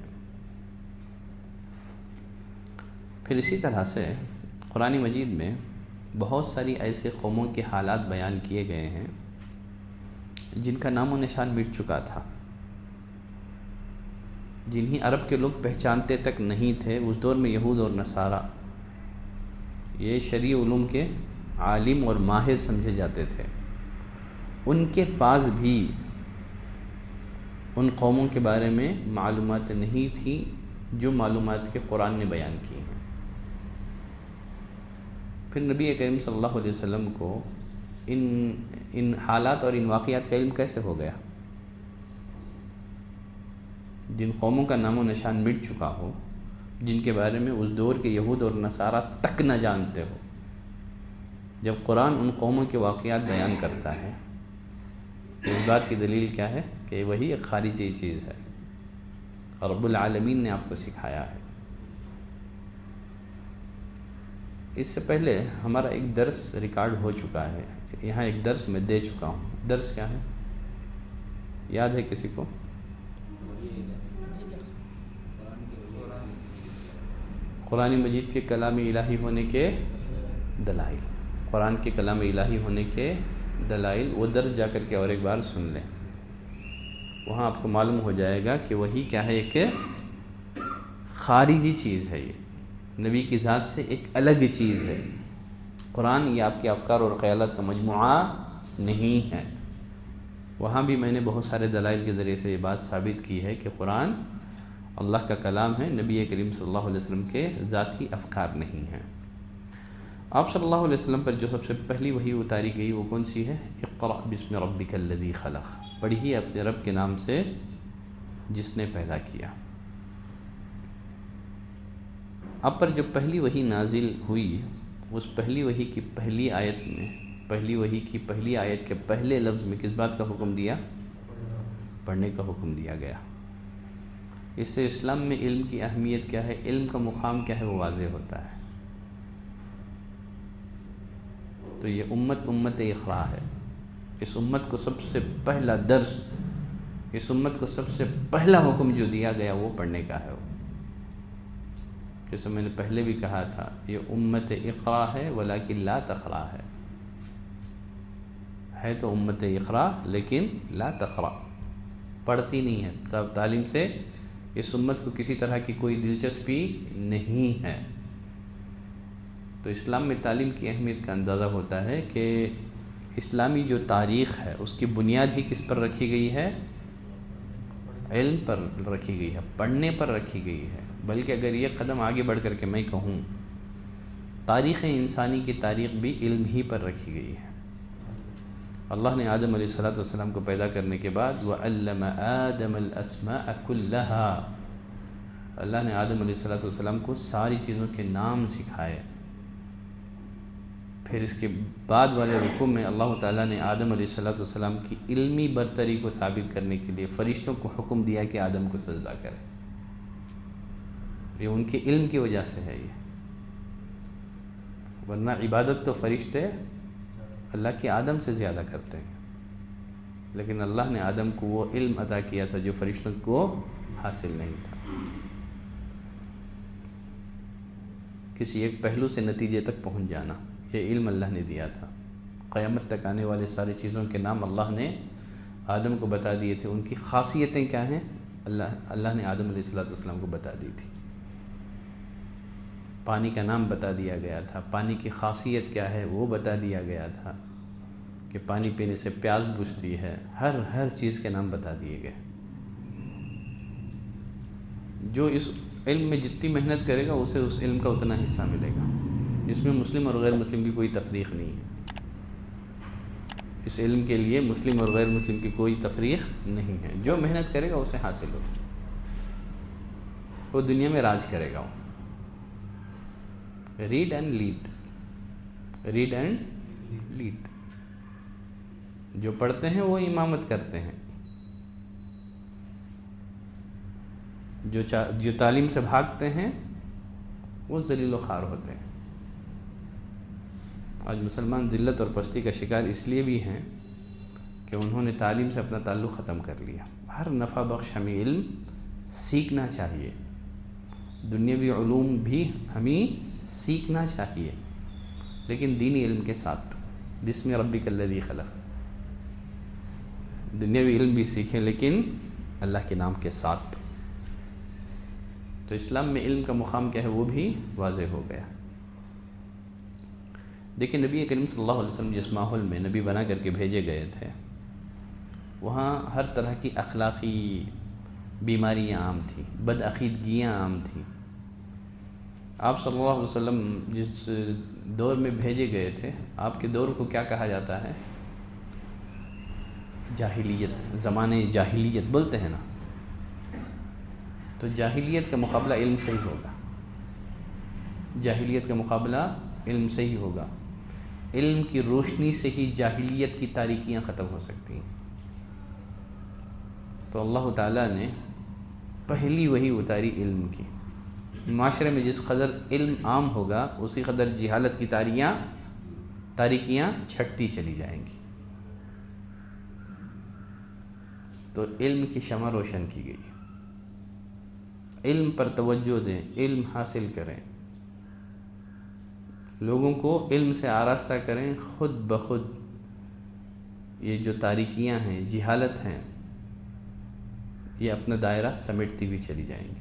پھر اسی طرح سے قرآن مجید میں بہت ساری ایسے قوموں کے حالات بیان کیے گئے ہیں جن کا نام و نشان مٹ چکا تھا، جنہیں عرب کے لوگ پہچانتے تک نہیں تھے۔ اس دور میں یہود اور نصارہ یہ شرعی علوم کے عالم اور ماہر سمجھے جاتے تھے، ان کے پاس بھی ان قوموں کے بارے میں معلومات نہیں تھیں جو معلومات کے قرآن نے بیان کی ہیں۔ پھر نبی کریم صلی اللہ علیہ وسلم کو ان حالات اور ان واقعات کا علم کیسے ہو گیا؟ جن قوموں کا نام و نشان مٹ چکا ہو، جن کے بارے میں اس دور کے یہود اور نصارہ تک نہ جانتے ہو، جب قرآن ان قوموں کے واقعات بیان کرتا ہے تو اس بات کی دلیل کیا ہے کہ وہی ایک خارجی چیز ہے، رب العالمین نے آپ کو سکھایا ہے۔ اس سے پہلے ہمارا ایک درس ریکارڈ ہو چکا ہے، یہاں ایک درس میں دے چکا ہوں۔ درس کیا ہے؟ یاد ہے کسی کو؟ قرآن مجید کے کلام الہی ہونے کے دلائل، قرآن کے کلام الہی ہونے کے دلائل، وہ درس جا کر کے اور ایک بار سن لیں، وہاں آپ کو معلوم ہو جائے گا کہ وہی کیا ہے، ایک خارجی چیز ہے، یہ نبی کی ذات سے ایک الگ چیز ہے۔ قرآن یہ آپ کے افکار اور خیالات کا مجموعہ نہیں ہے۔ وہاں بھی میں نے بہت سارے دلائل کے ذریعے سے یہ بات ثابت کی ہے کہ قرآن اللہ کا کلام ہے، نبی کریم صلی اللہ علیہ وسلم کے ذاتی افکار نہیں ہیں۔ آپ صلی اللہ علیہ وسلم پر جو سب سے پہلی وحی اتاری گئی وہ کون سی ہے؟ اقرأ بسم ربک الذی خلق، پڑھیے اپنے رب کے نام سے جس نے پیدا کیا۔ اب پر جو پہلی وحی نازل ہوئی، اس پہلی وحی کی پہلی آیت میں، پہلی وحی کی پہلی آیت کے پہلے لفظ میں کس بات کا حکم دیا؟ پڑھنے کا حکم دیا گیا۔ اس سے اسلام میں علم کی اہمیت کیا ہے، علم کا مقام کیا ہے، وہ واضح ہوتا ہے۔ تو یہ امت اقراء ہے۔ اس امت کو سب سے پہلا درس، اس امت کو سب سے پہلا حکم جو دیا گیا وہ پڑھنے کا ہے۔ جیسے میں نے پہلے بھی کہا تھا، یہ امت اقراء ہے ولیکن لا تقرأ ہے تو امت اقراء لیکن لا تقرأ، پڑھتی نہیں ہے، تب تعلیم سے اس امت کو کسی طرح کی کوئی دلچسپی نہیں ہے۔ تو اسلام میں تعلیم کی اہمیت کا اندازہ ہوتا ہے کہ اسلامی جو تاریخ ہے اس کی بنیاد ہی کس پر رکھی گئی ہے؟ علم پر رکھی گئی ہے، پڑھنے پر رکھی گئی ہے۔ بلکہ اگر یہ قدم آگے بڑھ کر کے میں کہوں، تاریخ انسانی کی تاریخ بھی علم ہی پر رکھی گئی ہے۔ اللہ نے آدم علیہ السلام کو پیدا کرنے کے بعد وَعَلَّمَ آدَمَ الْأَسْمَاءَ كُلَّهَا، اللہ نے آدم علیہ السلام کو ساری چیزوں کے نام سکھائے۔ پھر اس کے بعد والے رکوع میں اللہ تعالیٰ نے آدم علیہ السلام کی علمی برتری کو ثابت کرنے کے لیے فرشتوں کو حکم دیا کہ آدم کو سجدہ کرے۔ یہ ان کے علم کی وجہ سے ہے، یہ ورنہ عبادت تو فرشتے اللہ کے آدم سے زیادہ کرتے ہیں، لیکن اللہ نے آدم کو وہ علم عطا کیا تھا جو فرشتوں کو حاصل نہیں تھا۔ کسی ایک پہلو سے نتیجے تک پہنچ جانا، یہ علم اللہ نے دیا تھا۔ قیامت تک آنے والے ساری چیزوں کے نام اللہ نے آدم کو بتا دیے تھے، ان کی خاصیتیں کیا ہیں اللہ نے آدم علیہ السلام کو بتا دی تھی۔ پانی کا نام بتا دیا گیا تھا، پانی کی خاصیت کیا ہے وہ بتا دیا گیا تھا کہ پانی پینے سے پیاس بجھتی ہے، ہر چیز کے نام بتا دیے گئے۔ جو اس علم میں جتنی محنت کرے گا اسے اس علم کا اتنا حصہ ملے گا۔ اس میں مسلم اور غیر مسلم کی کوئی تفریق نہیں ہے، اس علم کے لیے مسلم اور غیر مسلم کی کوئی تفریق نہیں ہے۔ جو محنت کرے گا اسے حاصل ہوگا، وہ دنیا میں راج کرے گا۔ ریڈ اینڈ لیڈ، جو پڑھتے ہیں وہ امامت کرتے ہیں، جو تعلیم سے بھاگتے ہیں وہ ذلیل و خوار ہوتے ہیں۔ آج مسلمان ذلت اور پستی کا شکار اس لیے بھی ہیں کہ انہوں نے تعلیم سے اپنا تعلق ختم کر لیا۔ ہر نفع بخش ہمیں علم سیکھنا چاہیے، دنیاوی علوم بھی ہمیں سیکھنا چاہیے، لیکن دینی علم کے ساتھ، بسم ربک الذی خلق۔ دنیاوی علم بھی سیکھیں لیکن اللہ کے نام کے ساتھ۔ تو اسلام میں علم کا مقام کیا ہے وہ بھی واضح ہو گیا۔ دیکھیں نبی کریم صلی اللہ علیہ وسلم جس ماحول میں نبی بنا کر کے بھیجے گئے تھے، وہاں ہر طرح کی اخلاقی بیماریاں عام تھیں، بدعقیدگیاں عام تھیں۔ آپ صلی اللہ علیہ وسلم جس دور میں بھیجے گئے تھے، آپ کے دور کو کیا کہا جاتا ہے؟ جاہلیت، زمانے جاہلیت بولتے ہیں نا۔ تو جاہلیت کا مقابلہ علم سے ہی ہوگا، جاہلیت کا مقابلہ علم سے ہی ہوگا۔ علم کی روشنی سے ہی جاہلیت کی تاریکیاں ختم ہو سکتی ہیں۔ تو اللہ تعالیٰ نے پہلی وحی اتاری علم کی۔ معاشرے میں جس قدر علم عام ہوگا اسی قدر جہالت کی تاریکیاں چھٹتی چلی جائیں گی۔ تو علم کی شمع روشن کی گئی، علم پر توجہ دیں، علم حاصل کریں، لوگوں کو علم سے آراستہ کریں، خود بخود یہ جو تاریکیاں ہیں، جہالت ہیں، یہ اپنا دائرہ سمیٹتی ہوئی چلی جائیں گی۔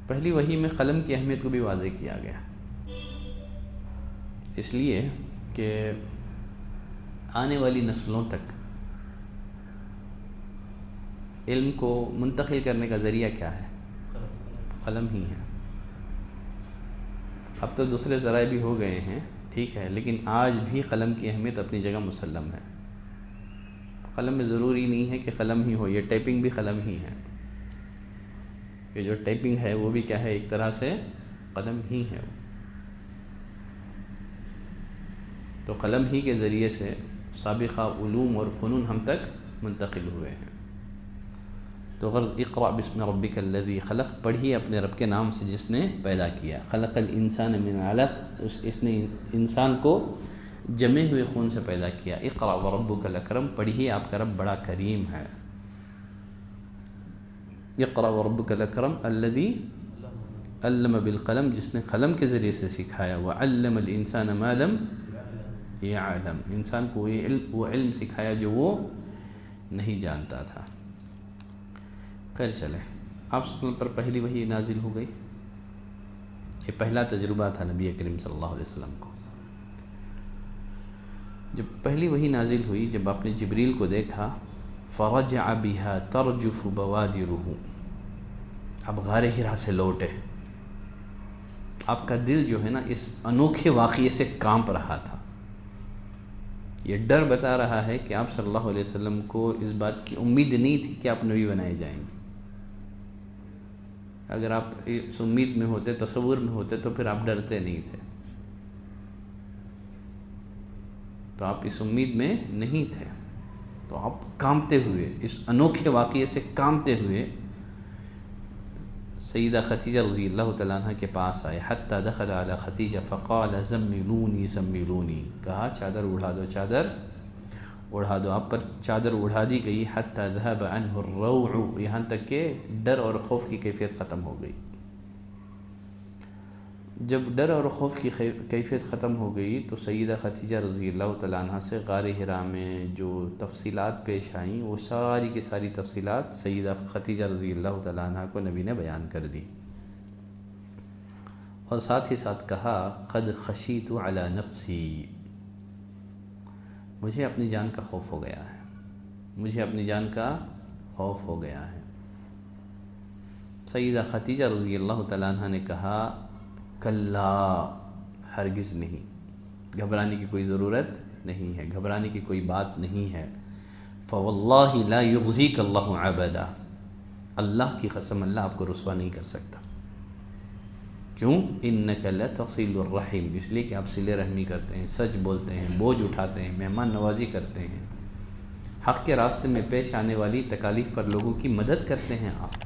پہلی وحی میں قلم کی اہمیت کو بھی واضح کیا گیا، اس لیے کہ آنے والی نسلوں تک علم کو منتقل کرنے کا ذریعہ کیا ہے؟ قلم ہی ہے۔ اب تو دوسرے ذرائع بھی ہو گئے ہیں، ٹھیک ہے، لیکن آج بھی قلم کی اہمیت اپنی جگہ مسلم ہے۔ قلم میں ضروری نہیں ہے کہ قلم ہی ہو، یہ ٹائپنگ بھی قلم ہی ہے، یہ جو ٹائپنگ ہے وہ بھی کیا ہے؟ ایک طرح سے قلم ہی ہے۔ تو قلم ہی کے ذریعے سے سابقہ علوم اور فنون ہم تک منتقل ہوئے ہیں۔ تو غرض اقرأ بسم ربک الذی خلق، پڑھیے اپنے رب کے نام سے جس نے پیدا کیا۔ خلق الانسان من علق، اس نے انسان کو جمے ہوئے خون سے پیدا کیا۔ اقرأ وربک الاکرم، پڑھیے آپ کا رب بڑا کریم ہے۔ اقرأ وربک الاکرم الذی علم بالقلم، جس نے قلم کے ذریعے سے سکھایا۔ وعلم الانسان ما لم یعلم، انسان کو وہ علم سکھایا جو وہ نہیں جانتا تھا۔ خیر چلے، آپ صلی اللہ علیہ وسلم پر پہلی وحی نازل ہو گئی، یہ پہلا تجربہ تھا نبی کریم صلی اللہ علیہ وسلم کو۔ جب پہلی وحی نازل ہوئی، جب آپ نے جبریل کو دیکھا، فرجع بها ترجف بوادره، اب غار حرا سے لوٹے، آپ کا دل جو ہے نا اس انوکھے واقعے سے کانپ رہا تھا۔ یہ ڈر بتا رہا ہے کہ آپ صلی اللہ علیہ وسلم کو اس بات کی امید نہیں تھی کہ آپ نبی بنائے جائیں گے۔ اگر آپ اس امید میں ہوتے، تصور میں ہوتے، تو پھر آپ ڈرتے نہیں تھے۔ تو آپ اس امید میں نہیں تھے، تو آپ کانپتے ہوئے، اس انوکھے واقعے سے کانپتے ہوئے سیدہ خدیجہ رضی اللہ تعالیٰ عنہ کے پاس آئے۔ حتی دخل علی خدیجہ فقال زملونی زملونی، کہا چادر اڑا دو، چادر اڑا دو۔ آپ پر چادر اڑا دی گئی۔ حتی ذهب عنہ الروع، یہاں تک کہ ڈر اور خوف کی کیفیت ختم ہو گئی۔ جب ڈر اور خوف کی کیفیت ختم ہو گئی تو سیدہ خدیجہ رضی اللہ تعالیٰ عنہ سے غار حرا میں جو تفصیلات پیش آئیں، وہ ساری کی ساری تفصیلات سیدہ خدیجہ رضی اللہ تعالیٰ عنہ کو نبی نے بیان کر دی، اور ساتھ ہی ساتھ کہا قد خشیت علی نفسی، مجھے اپنی جان کا خوف ہو گیا ہے، مجھے اپنی جان کا خوف ہو گیا ہے۔ سیدہ خدیجہ رضی اللہ تعالیٰ عنہ نے کہا کلا، ہرگز نہیں، گھبرانے کی کوئی ضرورت نہیں ہے، گھبرانے کی کوئی بات نہیں ہے۔ فواللہ لا یخزیک اللہ عبدا، اللہ کی قسم اللہ آپ کو رسوا نہیں کر سکتا۔ کیوں؟ انک لتصل الرحم، اس لیے کہ آپ صلہ رحمی کرتے ہیں، سچ بولتے ہیں، بوجھ اٹھاتے ہیں، مہمان نوازی کرتے ہیں، حق کے راستے میں پیش آنے والی تکالیف پر لوگوں کی مدد کرتے ہیں آپ۔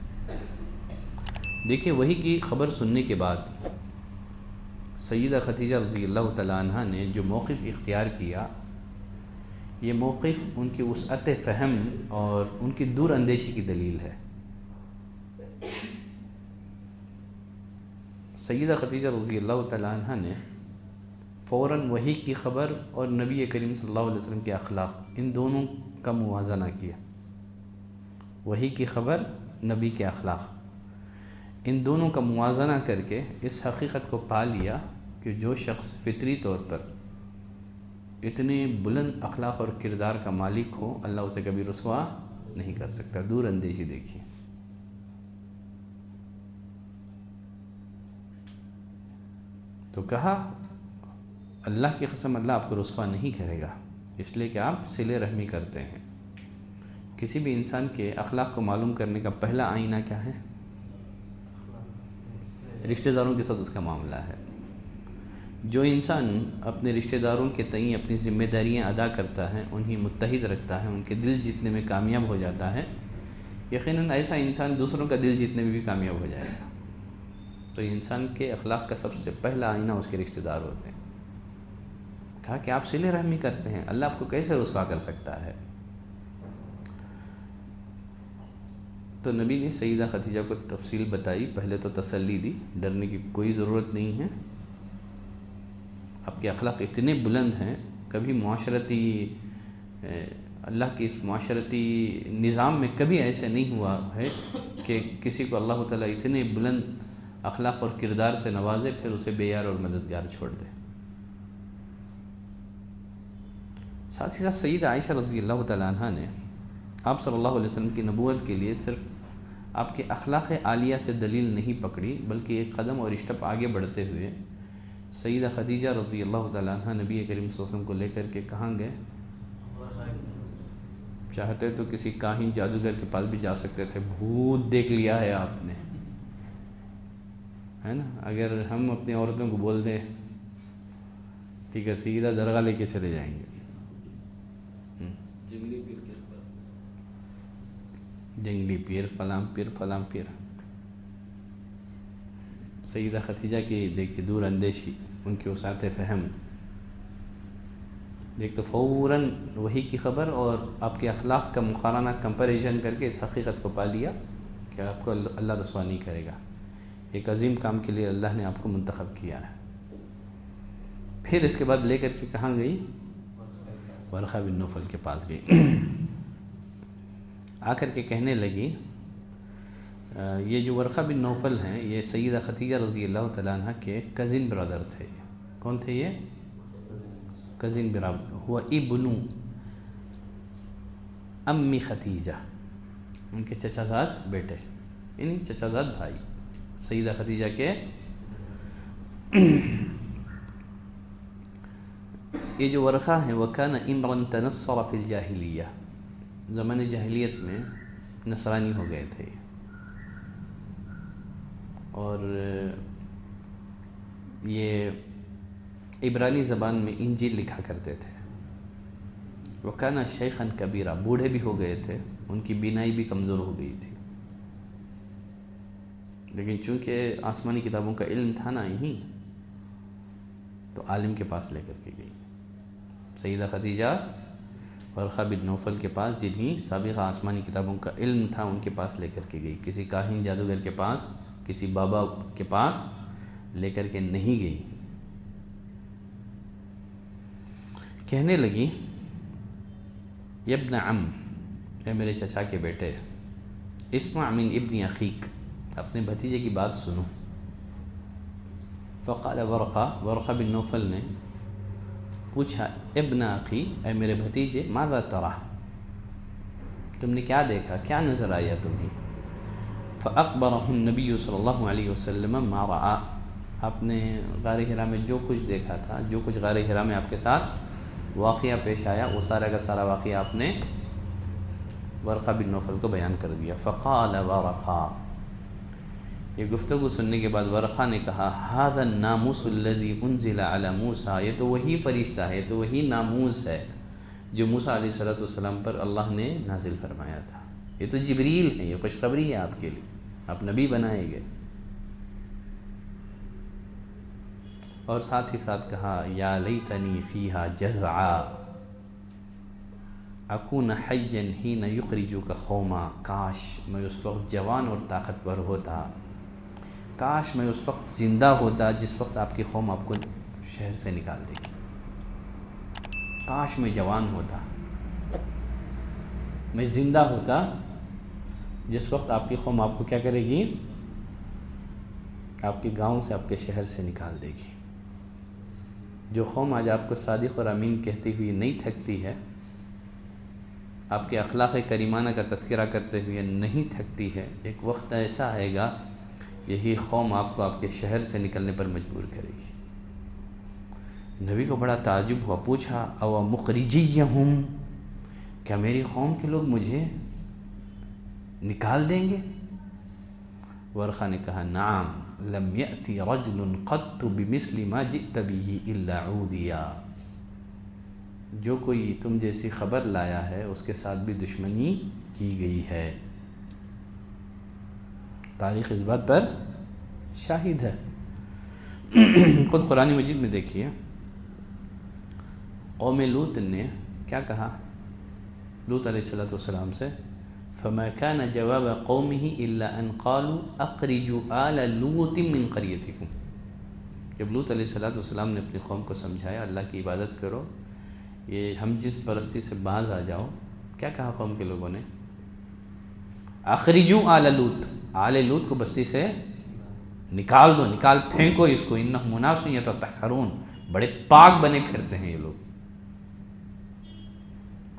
دیکھیں، وحی کی خبر سننے کے بعد سیدہ خدیجہ رضی اللہ تعالیٰ عنہ نے جو موقف اختیار کیا، یہ موقف ان کی وسعت فہم اور ان کی دور اندیشی کی دلیل ہے۔ سیدہ خدیجہ رضی اللہ تعالیٰ عنہ نے فوراً وحی کی خبر اور نبی کریم صلی اللہ علیہ وسلم کے اخلاق، ان دونوں کا موازنہ کیا۔ وحی کی خبر، نبی کے اخلاق، ان دونوں کا موازنہ کر کے اس حقیقت کو پا لیا کہ جو شخص فطری طور پر اتنے بلند اخلاق اور کردار کا مالک ہو، اللہ اسے کبھی رسوا نہیں کر سکتا۔ دور اندیشی دیکھیے۔ تو کہا اللہ کی قسم اللہ آپ کو رسوا نہیں کرے گا، اس لیے کہ آپ صلہ رحمی کرتے ہیں۔ کسی بھی انسان کے اخلاق کو معلوم کرنے کا پہلا آئینہ کیا ہے؟ رشتہ داروں کے ساتھ اس کا معاملہ ہے۔ جو انسان اپنے رشتہ داروں کے تئیں اپنی ذمہ داریاں ادا کرتا ہے، انہیں متحد رکھتا ہے، ان کے دل جیتنے میں کامیاب ہو جاتا ہے، یقیناً ایسا انسان دوسروں کا دل جیتنے میں بھی کامیاب ہو جائے گا۔ تو انسان کے اخلاق کا سب سے پہلا آئینہ اس کے رشتہ دار ہوتے ہیں۔ کہا کہ آپ صلہ رحمی کرتے ہیں، اللہ آپ کو کیسے رسوا کر سکتا ہے؟ تو نبی نے سیدہ خدیجہ کو تفصیل بتائی، پہلے تو تسلی دی، ڈرنے کی کوئی ضرورت نہیں ہے، آپ کے اخلاق اتنے بلند ہیں، کبھی معاشرتی اللہ کے اس معاشرتی نظام میں کبھی ایسے نہیں ہوا ہے کہ کسی کو اللہ تعالیٰ اتنے بلند اخلاق اور کردار سے نوازے پھر اسے بے یار اور مددگار چھوڑ دے۔ ساتھ ہی ساتھ سیدہ عائشہ رضی اللہ تعالیٰ عنہ نے آپ صلی اللہ علیہ وسلم کی نبوت کے لیے صرف آپ کے اخلاق عالیہ سے دلیل نہیں پکڑی، بلکہ ایک قدم اور اسٹیپ آگے بڑھتے ہوئے سیدہ خدیجہ رضی اللہ تعالیٰ عنہ نبی کریم صلی اللہ علیہ وسلم کو لے کر کے کہاں گئے؟ چاہتے تو کسی کاہن جادوگر کے پاس بھی جا سکتے تھے، بھوت دیکھ لیا ہے آپ نے، ہے نا؟ اگر ہم اپنی عورتوں کو بول دیں ٹھیک ہے سیدھا درگاہ لے کے چلے جائیں گے، جنگلی پیر فلاں پیر. سیدہ خدیجہ کی دیکھیے دور اندیشی، ان کی وسعت فہم، ایک تو فوراً وحی کی خبر اور آپ کے اخلاق کا مقارنہ کمپیریزن کر کے اس حقیقت کو پا لیا کہ آپ کو اللہ رسوا نہیں کرے گا، ایک عظیم کام کے لیے اللہ نے آپ کو منتخب کیا ہے. پھر اس کے بعد لے کر کے کہاں گئی؟ ورقہ بن نوفل کے پاس گئی. آ کر کے کہنے لگی، یہ جو ورقہ بن نوفل ہیں یہ سیدہ خدیجہ رضی اللہ تعالیٰ عنہ کے کزن برادر تھے. کون تھے یہ؟ کزن برادر. ہوا ابن امی خدیجہ، ان کے چچا زاد بیٹے، یعنی چچا زاد بھائی سیدہ خدیجہ کے. یہ جو ورقہ ہیں وَكَانَ إِمْرًا تَنَصَّرَ فِي الْجَاهِلِيَّةِ، زمانے جاہلیت میں نصرانی ہو گئے تھے اور یہ عبرانی زبان میں انجیل لکھا کرتے تھے. وَكَانَ شَيْخًا كَبِيرًا، بوڑھے بھی ہو گئے تھے، ان کی بینائی بھی کمزور ہو گئی تھی، لیکن چونکہ آسمانی کتابوں کا علم تھا نا یہیں، تو عالم کے پاس لے کر کے گئی سیدہ خدیجہ. ورقہ بن نوفل کے پاس جنہیں سابقہ آسمانی کتابوں کا علم تھا ان کے پاس لے کر کے گئی، کسی کاہن جادوگر کے پاس، کسی بابا کے پاس لے کر کے نہیں گئی. کہنے لگی ابن عم، اے میرے چچا کے بیٹے، اسمع من ابن اخیک، اپنے بھتیجے کی بات سنو. فقال ورقہ بن نوفل نے پوچھا ابن اخی، اے میرے بھتیجے، ماذا ترى، تم نے کیا دیکھا، کیا نظر آیا تمہیں؟ فاخبرہ النبی صلی اللہ علیہ وسلم ما رأى، آپ نے غار حرا میں جو کچھ دیکھا تھا، جو کچھ غار حرا میں آپ کے ساتھ واقعہ پیش آیا، وہ سارا کا سارا واقعہ آپ نے ورقہ بن نوفل کو بیان کر دیا. فقال ورقہ، یہ گفتگو سننے کے بعد ورقہ نے کہا هذا الناموس الذي انزل على موسى، یہ تو وہی فرشتہ ہے، یہ تو وہی ناموس ہے جو موسیٰ علیہ السلام پر اللہ نے نازل فرمایا تھا. یہ تو جبریل ہے، یہ خوشخبری ہے آپ کے لیے، آپ نبی بنائے گئے. اور ساتھ ہی ساتھ کہا یا لیتنی فیہا جزعا اکون حیا حین یخرجک قوما، کاش میں اس وقت جوان اور طاقتور ہوتا، کاش میں اس وقت زندہ ہوتا جس وقت آپ کی قوم آپ کو شہر سے نکال دے گی. کاش میں جوان ہوتا، میں زندہ ہوتا جس وقت آپ کی قوم آپ کو کیا کرے گی؟ آپ کے گاؤں سے، آپ کے شہر سے نکال دے گی. جو قوم آج آپ کو صادق اور امین کہتی ہوئی نہیں تھکتی ہے، آپ کے اخلاق کریمانہ کا تذکرہ کرتے ہوئے نہیں تھکتی ہے، ایک وقت ایسا آئے گا یہی قوم آپ کو آپ کے شہر سے نکلنے پر مجبور کرے گی. نبی کو بڑا تعجب ہوا، پوچھا او مخرجیہم، کیا میری قوم کے لوگ مجھے نکال دیں گے؟ ورقہ نے کہا نعم لم یأتی رجل قط بمثل ما جئت به الا عودیا، جو کوئی تم جیسی خبر لایا ہے اس کے ساتھ بھی دشمنی کی گئی ہے. تاریخ اس بات پر شاہد ہے. خود قرآن مجید میں دیکھیے قوم لوط نے کیا کہا لوط علیہ السلام سے، فما كان جواب قومه الا ان قالوا اخرجوا آل لوط من قريتكم. جب لوط علیہ السلام نے اپنی قوم کو سمجھایا اللہ کی عبادت کرو، یہ ہم جس پرستی سے باز آ جاؤ، کیا کہا قوم کے لوگوں نے؟ اخرجوا آل لوط، آل لوط کو بستی سے نکال دو، نکال پھینکو اس کو، انہم اناس یتطہرون، بڑے پاک بنے پھرتے ہیں یہ لوگ.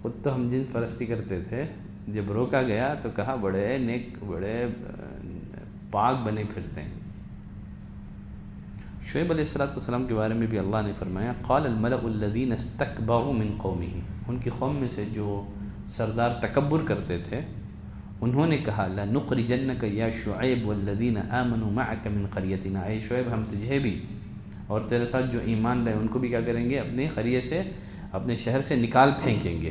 خود تو ہم جنس پرستی کرتے تھے، جب روکا گیا تو کہا بڑے نیک، بڑے پاک بنے پھرتے ہیں۔ شعیب علیہ السلام کے بارے میں بھی اللہ نے فرمایا قال الملأ الذین استکبروا من قومہ، ان کی قوم میں سے جو سردار تکبر کرتے تھے انہوں نے کہا لنخرجنک یا شعیب والذین آمنوا معک من قریتنا، اے شعیب ہم تجھے بھی اور تیرے ساتھ جو ایمان لائے ان کو بھی کیا کریں گے، اپنے قریے سے، اپنے شہر سے نکال پھینکیں گے۔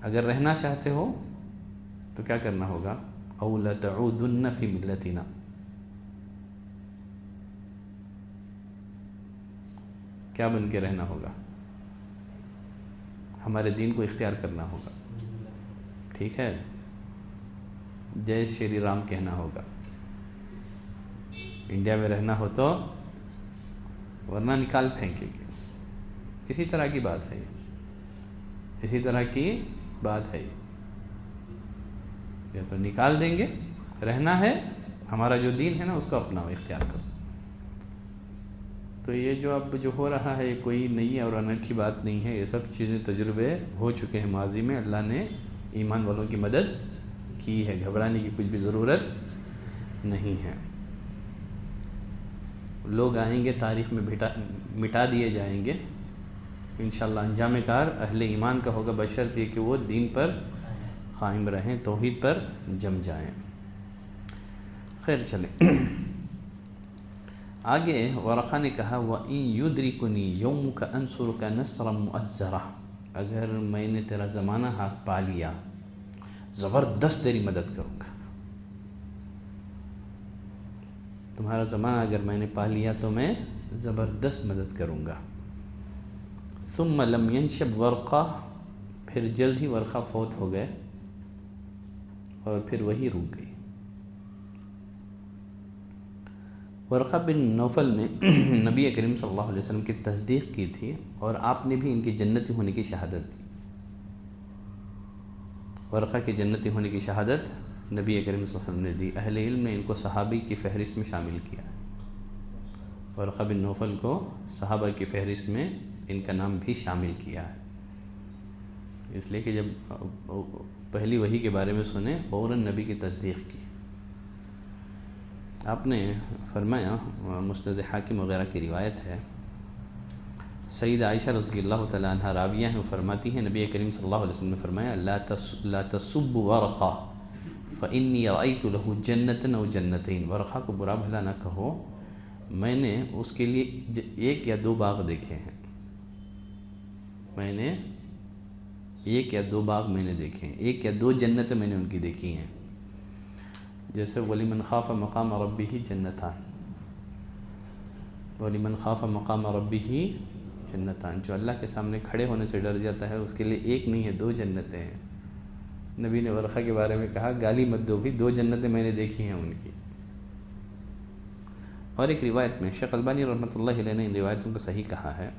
اگر رہنا چاہتے ہو تو کیا کرنا ہوگا، او لتعودن فی ملتنا، کیا بن کے رہنا ہوگا، ہمارے دین کو اختیار کرنا ہوگا، ٹھیک ہے، جے شری رام کہنا ہوگا، انڈیا میں رہنا ہو تو، ورنہ نکال پھینکیں گے۔ اسی طرح کی بات ہے، اسی طرح کی بات ہے، یا تو نکال دیں گے، رہنا ہے ہمارا جو دین ہے نا اس کو اپناؤ، اختیار کرو۔ تو یہ جو اب جو ہو رہا ہے کوئی نئی اور انوکھی بات نہیں ہے، یہ سب چیزیں تجربے ہو چکے ہیں ماضی میں، اللہ نے ایمان والوں کی مدد کی ہے، گھبرانے کی کچھ بھی ضرورت نہیں ہے۔ لوگ آئیں گے، تاریخ میں مٹا دیے جائیں گے، انشاءاللہ انجام کار اہل ایمان کا ہوگا، بشرطیہ کہ وہ دین پر قائم رہیں، توحید پر جم جائیں۔ خیر چلیں آگے، ورقہ نے کہا وَإِن يُدْرِكُنِي يَوْمُكَ أَنْصُرُكَ نَصْرًا مُؤَزَّرًا، اگر میں نے تیرا زمانہ ہاتھ پا لیا زبردست تیری مدد کروں گا، تمہارا زمانہ اگر میں نے پا لیا تو میں زبردست مدد کروں گا۔ ثم لم ينشب ورقہ، پھر جلد ہی ورقہ فوت ہو گئے اور پھر وہی رک گئی۔ ورقہ بن نوفل نے نبی کریم صلی اللہ علیہ وسلم کی تصدیق کی تھی اور آپ نے بھی ان کی جنتی ہونے کی شہادت دی۔ ورقہ کے جنتی ہونے کی شہادت نبی کریم صلی اللہ علیہ وسلم نے دی، اہل علم نے ان کو صحابی کی فہرست میں شامل کیا، ورقہ بن نوفل کو صحابہ کی فہرست میں ان کا نام بھی شامل کیا ہے، اس لیے کہ جب پہلی وحی کے بارے میں سنے فوراً نبی کی تصدیق کی۔ آپ نے فرمایا، مسند حاکم وغیرہ کی روایت ہے، سیدہ عائشہ رضی اللہ تعالیٰ عنہ راویہ ہیں، فرماتی ہیں نبی کریم صلی اللہ علیہ وسلم نے فرمایا لا تسب ورقہ فإنی رأیت له جنة او جنتین، ورقہ کو برا بھلا نہ کہو، میں نے اس کے لیے ایک یا دو باغ دیکھے ہیں، میں نے ایک یا دو باغ میں نے دیکھے ہیں، ایک یا دو جنتیں میں نے ان کی دیکھی ہیں، جیسے وَلِمَنْ خَافَ مَقَامَ رَبِّهِ جَنَّتَانِ، وَلِمَنْ خَافَ مَقَامَ رَبِّهِ جَنَّتَانِ، جو اللہ کے سامنے کھڑے ہونے سے ڈر جاتا ہے اس کے لیے ایک نہیں ہے، دو جنتیں ہیں۔ نبی نے ورقہ کے بارے میں کہا گالی مت دو بھی، دو جنتیں میں نے دیکھی ہیں ان کی۔ اور ایک روایت میں شیخ البانی رحمۃ اللہ علیہ نے ان روایتوں کو صحیح کہا ہے،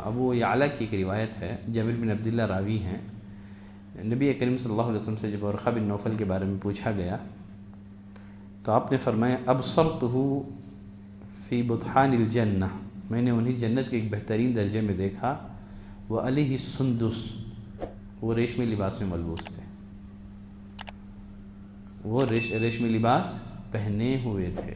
ابو یعلا کی ایک روایت ہے، جابر بن عبداللہ راوی ہیں، نبی کریم صلی اللہ علیہ وسلم سے جب ورقہ بن نوفل کے بارے میں پوچھا گیا تو آپ نے فرمایا ابصرتہ فی بطحان الجنہ، میں نے انہیں جنت کے ایک بہترین درجے میں دیکھا، وعلیہ السندس، وہ ریشمی لباس میں ملبوس تھے، وہ ریشمی لباس پہنے ہوئے تھے۔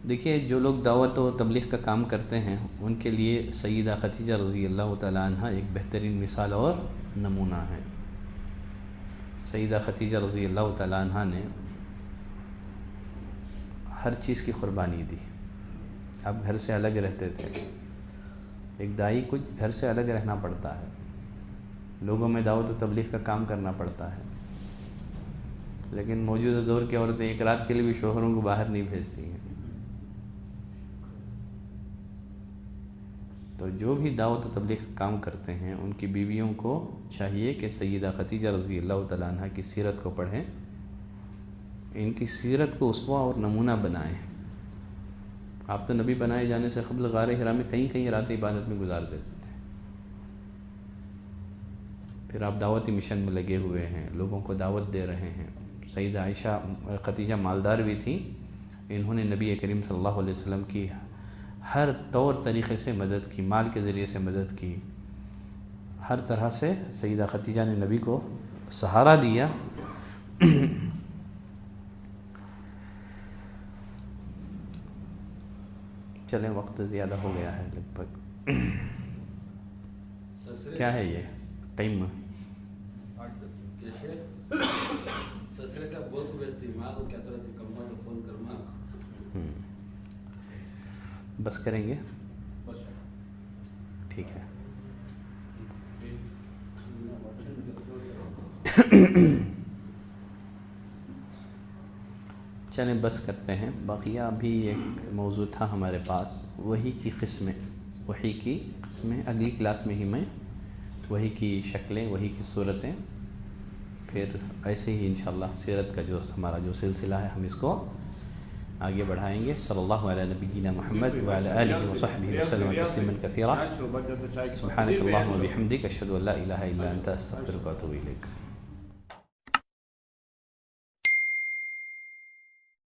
دیکھیے جو لوگ دعوت و تبلیغ کا کام کرتے ہیں ان کے لیے سیدہ خدیجہ رضی اللہ تعالیٰ عنہ ایک بہترین مثال اور نمونہ ہے۔ سیدہ خدیجہ رضی اللہ تعالیٰ عنہ نے ہر چیز کی قربانی دی، اب گھر سے الگ رہتے تھے، ایک داعی کو گھر سے الگ رہنا پڑتا ہے، لوگوں میں دعوت و تبلیغ کا کام کرنا پڑتا ہے، لیکن موجودہ دور کی عورتیں ایک رات کے لیے بھی شوہروں کو باہر نہیں بھیجتی ہیں۔ تو جو بھی دعوت و تبلیغ کا کام کرتے ہیں ان کی بیویوں کو چاہیے کہ سیدہ خدیجہ رضی اللہ تعالیٰ عنہ کی سیرت کو پڑھیں، ان کی سیرت کو اسوہ اور نمونہ بنائیں۔ آپ تو نبی بنائے جانے سے قبل غار حرا میں کئی راتیں عبادت میں گزار دیتے تھے، پھر آپ دعوتی مشن میں لگے ہوئے ہیں، لوگوں کو دعوت دے رہے ہیں۔ سیدہ عائشہ خدیجہ مالدار بھی تھی، انہوں نے نبی کریم صلی اللہ علیہ وسلم کی ہر طور طریقے سے مدد کی، مال کے ذریعے سے مدد کی، ہر طرح سے سیدہ خدیجہ نے نبی کو سہارا دیا. چلیں وقت زیادہ ہو گیا ہے لگ بھگ. کیا ہے یہ ٹائم؟ بس کریں گے. ٹھیک ہے. چلیں بس کرتے ہیں. باقی ابھی ایک موضوع تھا ہمارے پاس، وحی کی قسمیں. وحی کی قسمیں اگلی کلاس میں ہی میں وحی کی شکلیں، وحی کی صورتیں، پھر ایسے ہی انشاءاللہ سیرت کا جو ہمارا جو سلسلہ ہے ہم اس کو آگے بڑھائیں گے. صلی اللہ علیہ نبینا محمد وعلی آلہ وصحبہ وسلم تسلیما کثیرا. سبحانک اللہم وبحمدک اشہد ان لا الہ الا انت استغفرک واتوب الیک.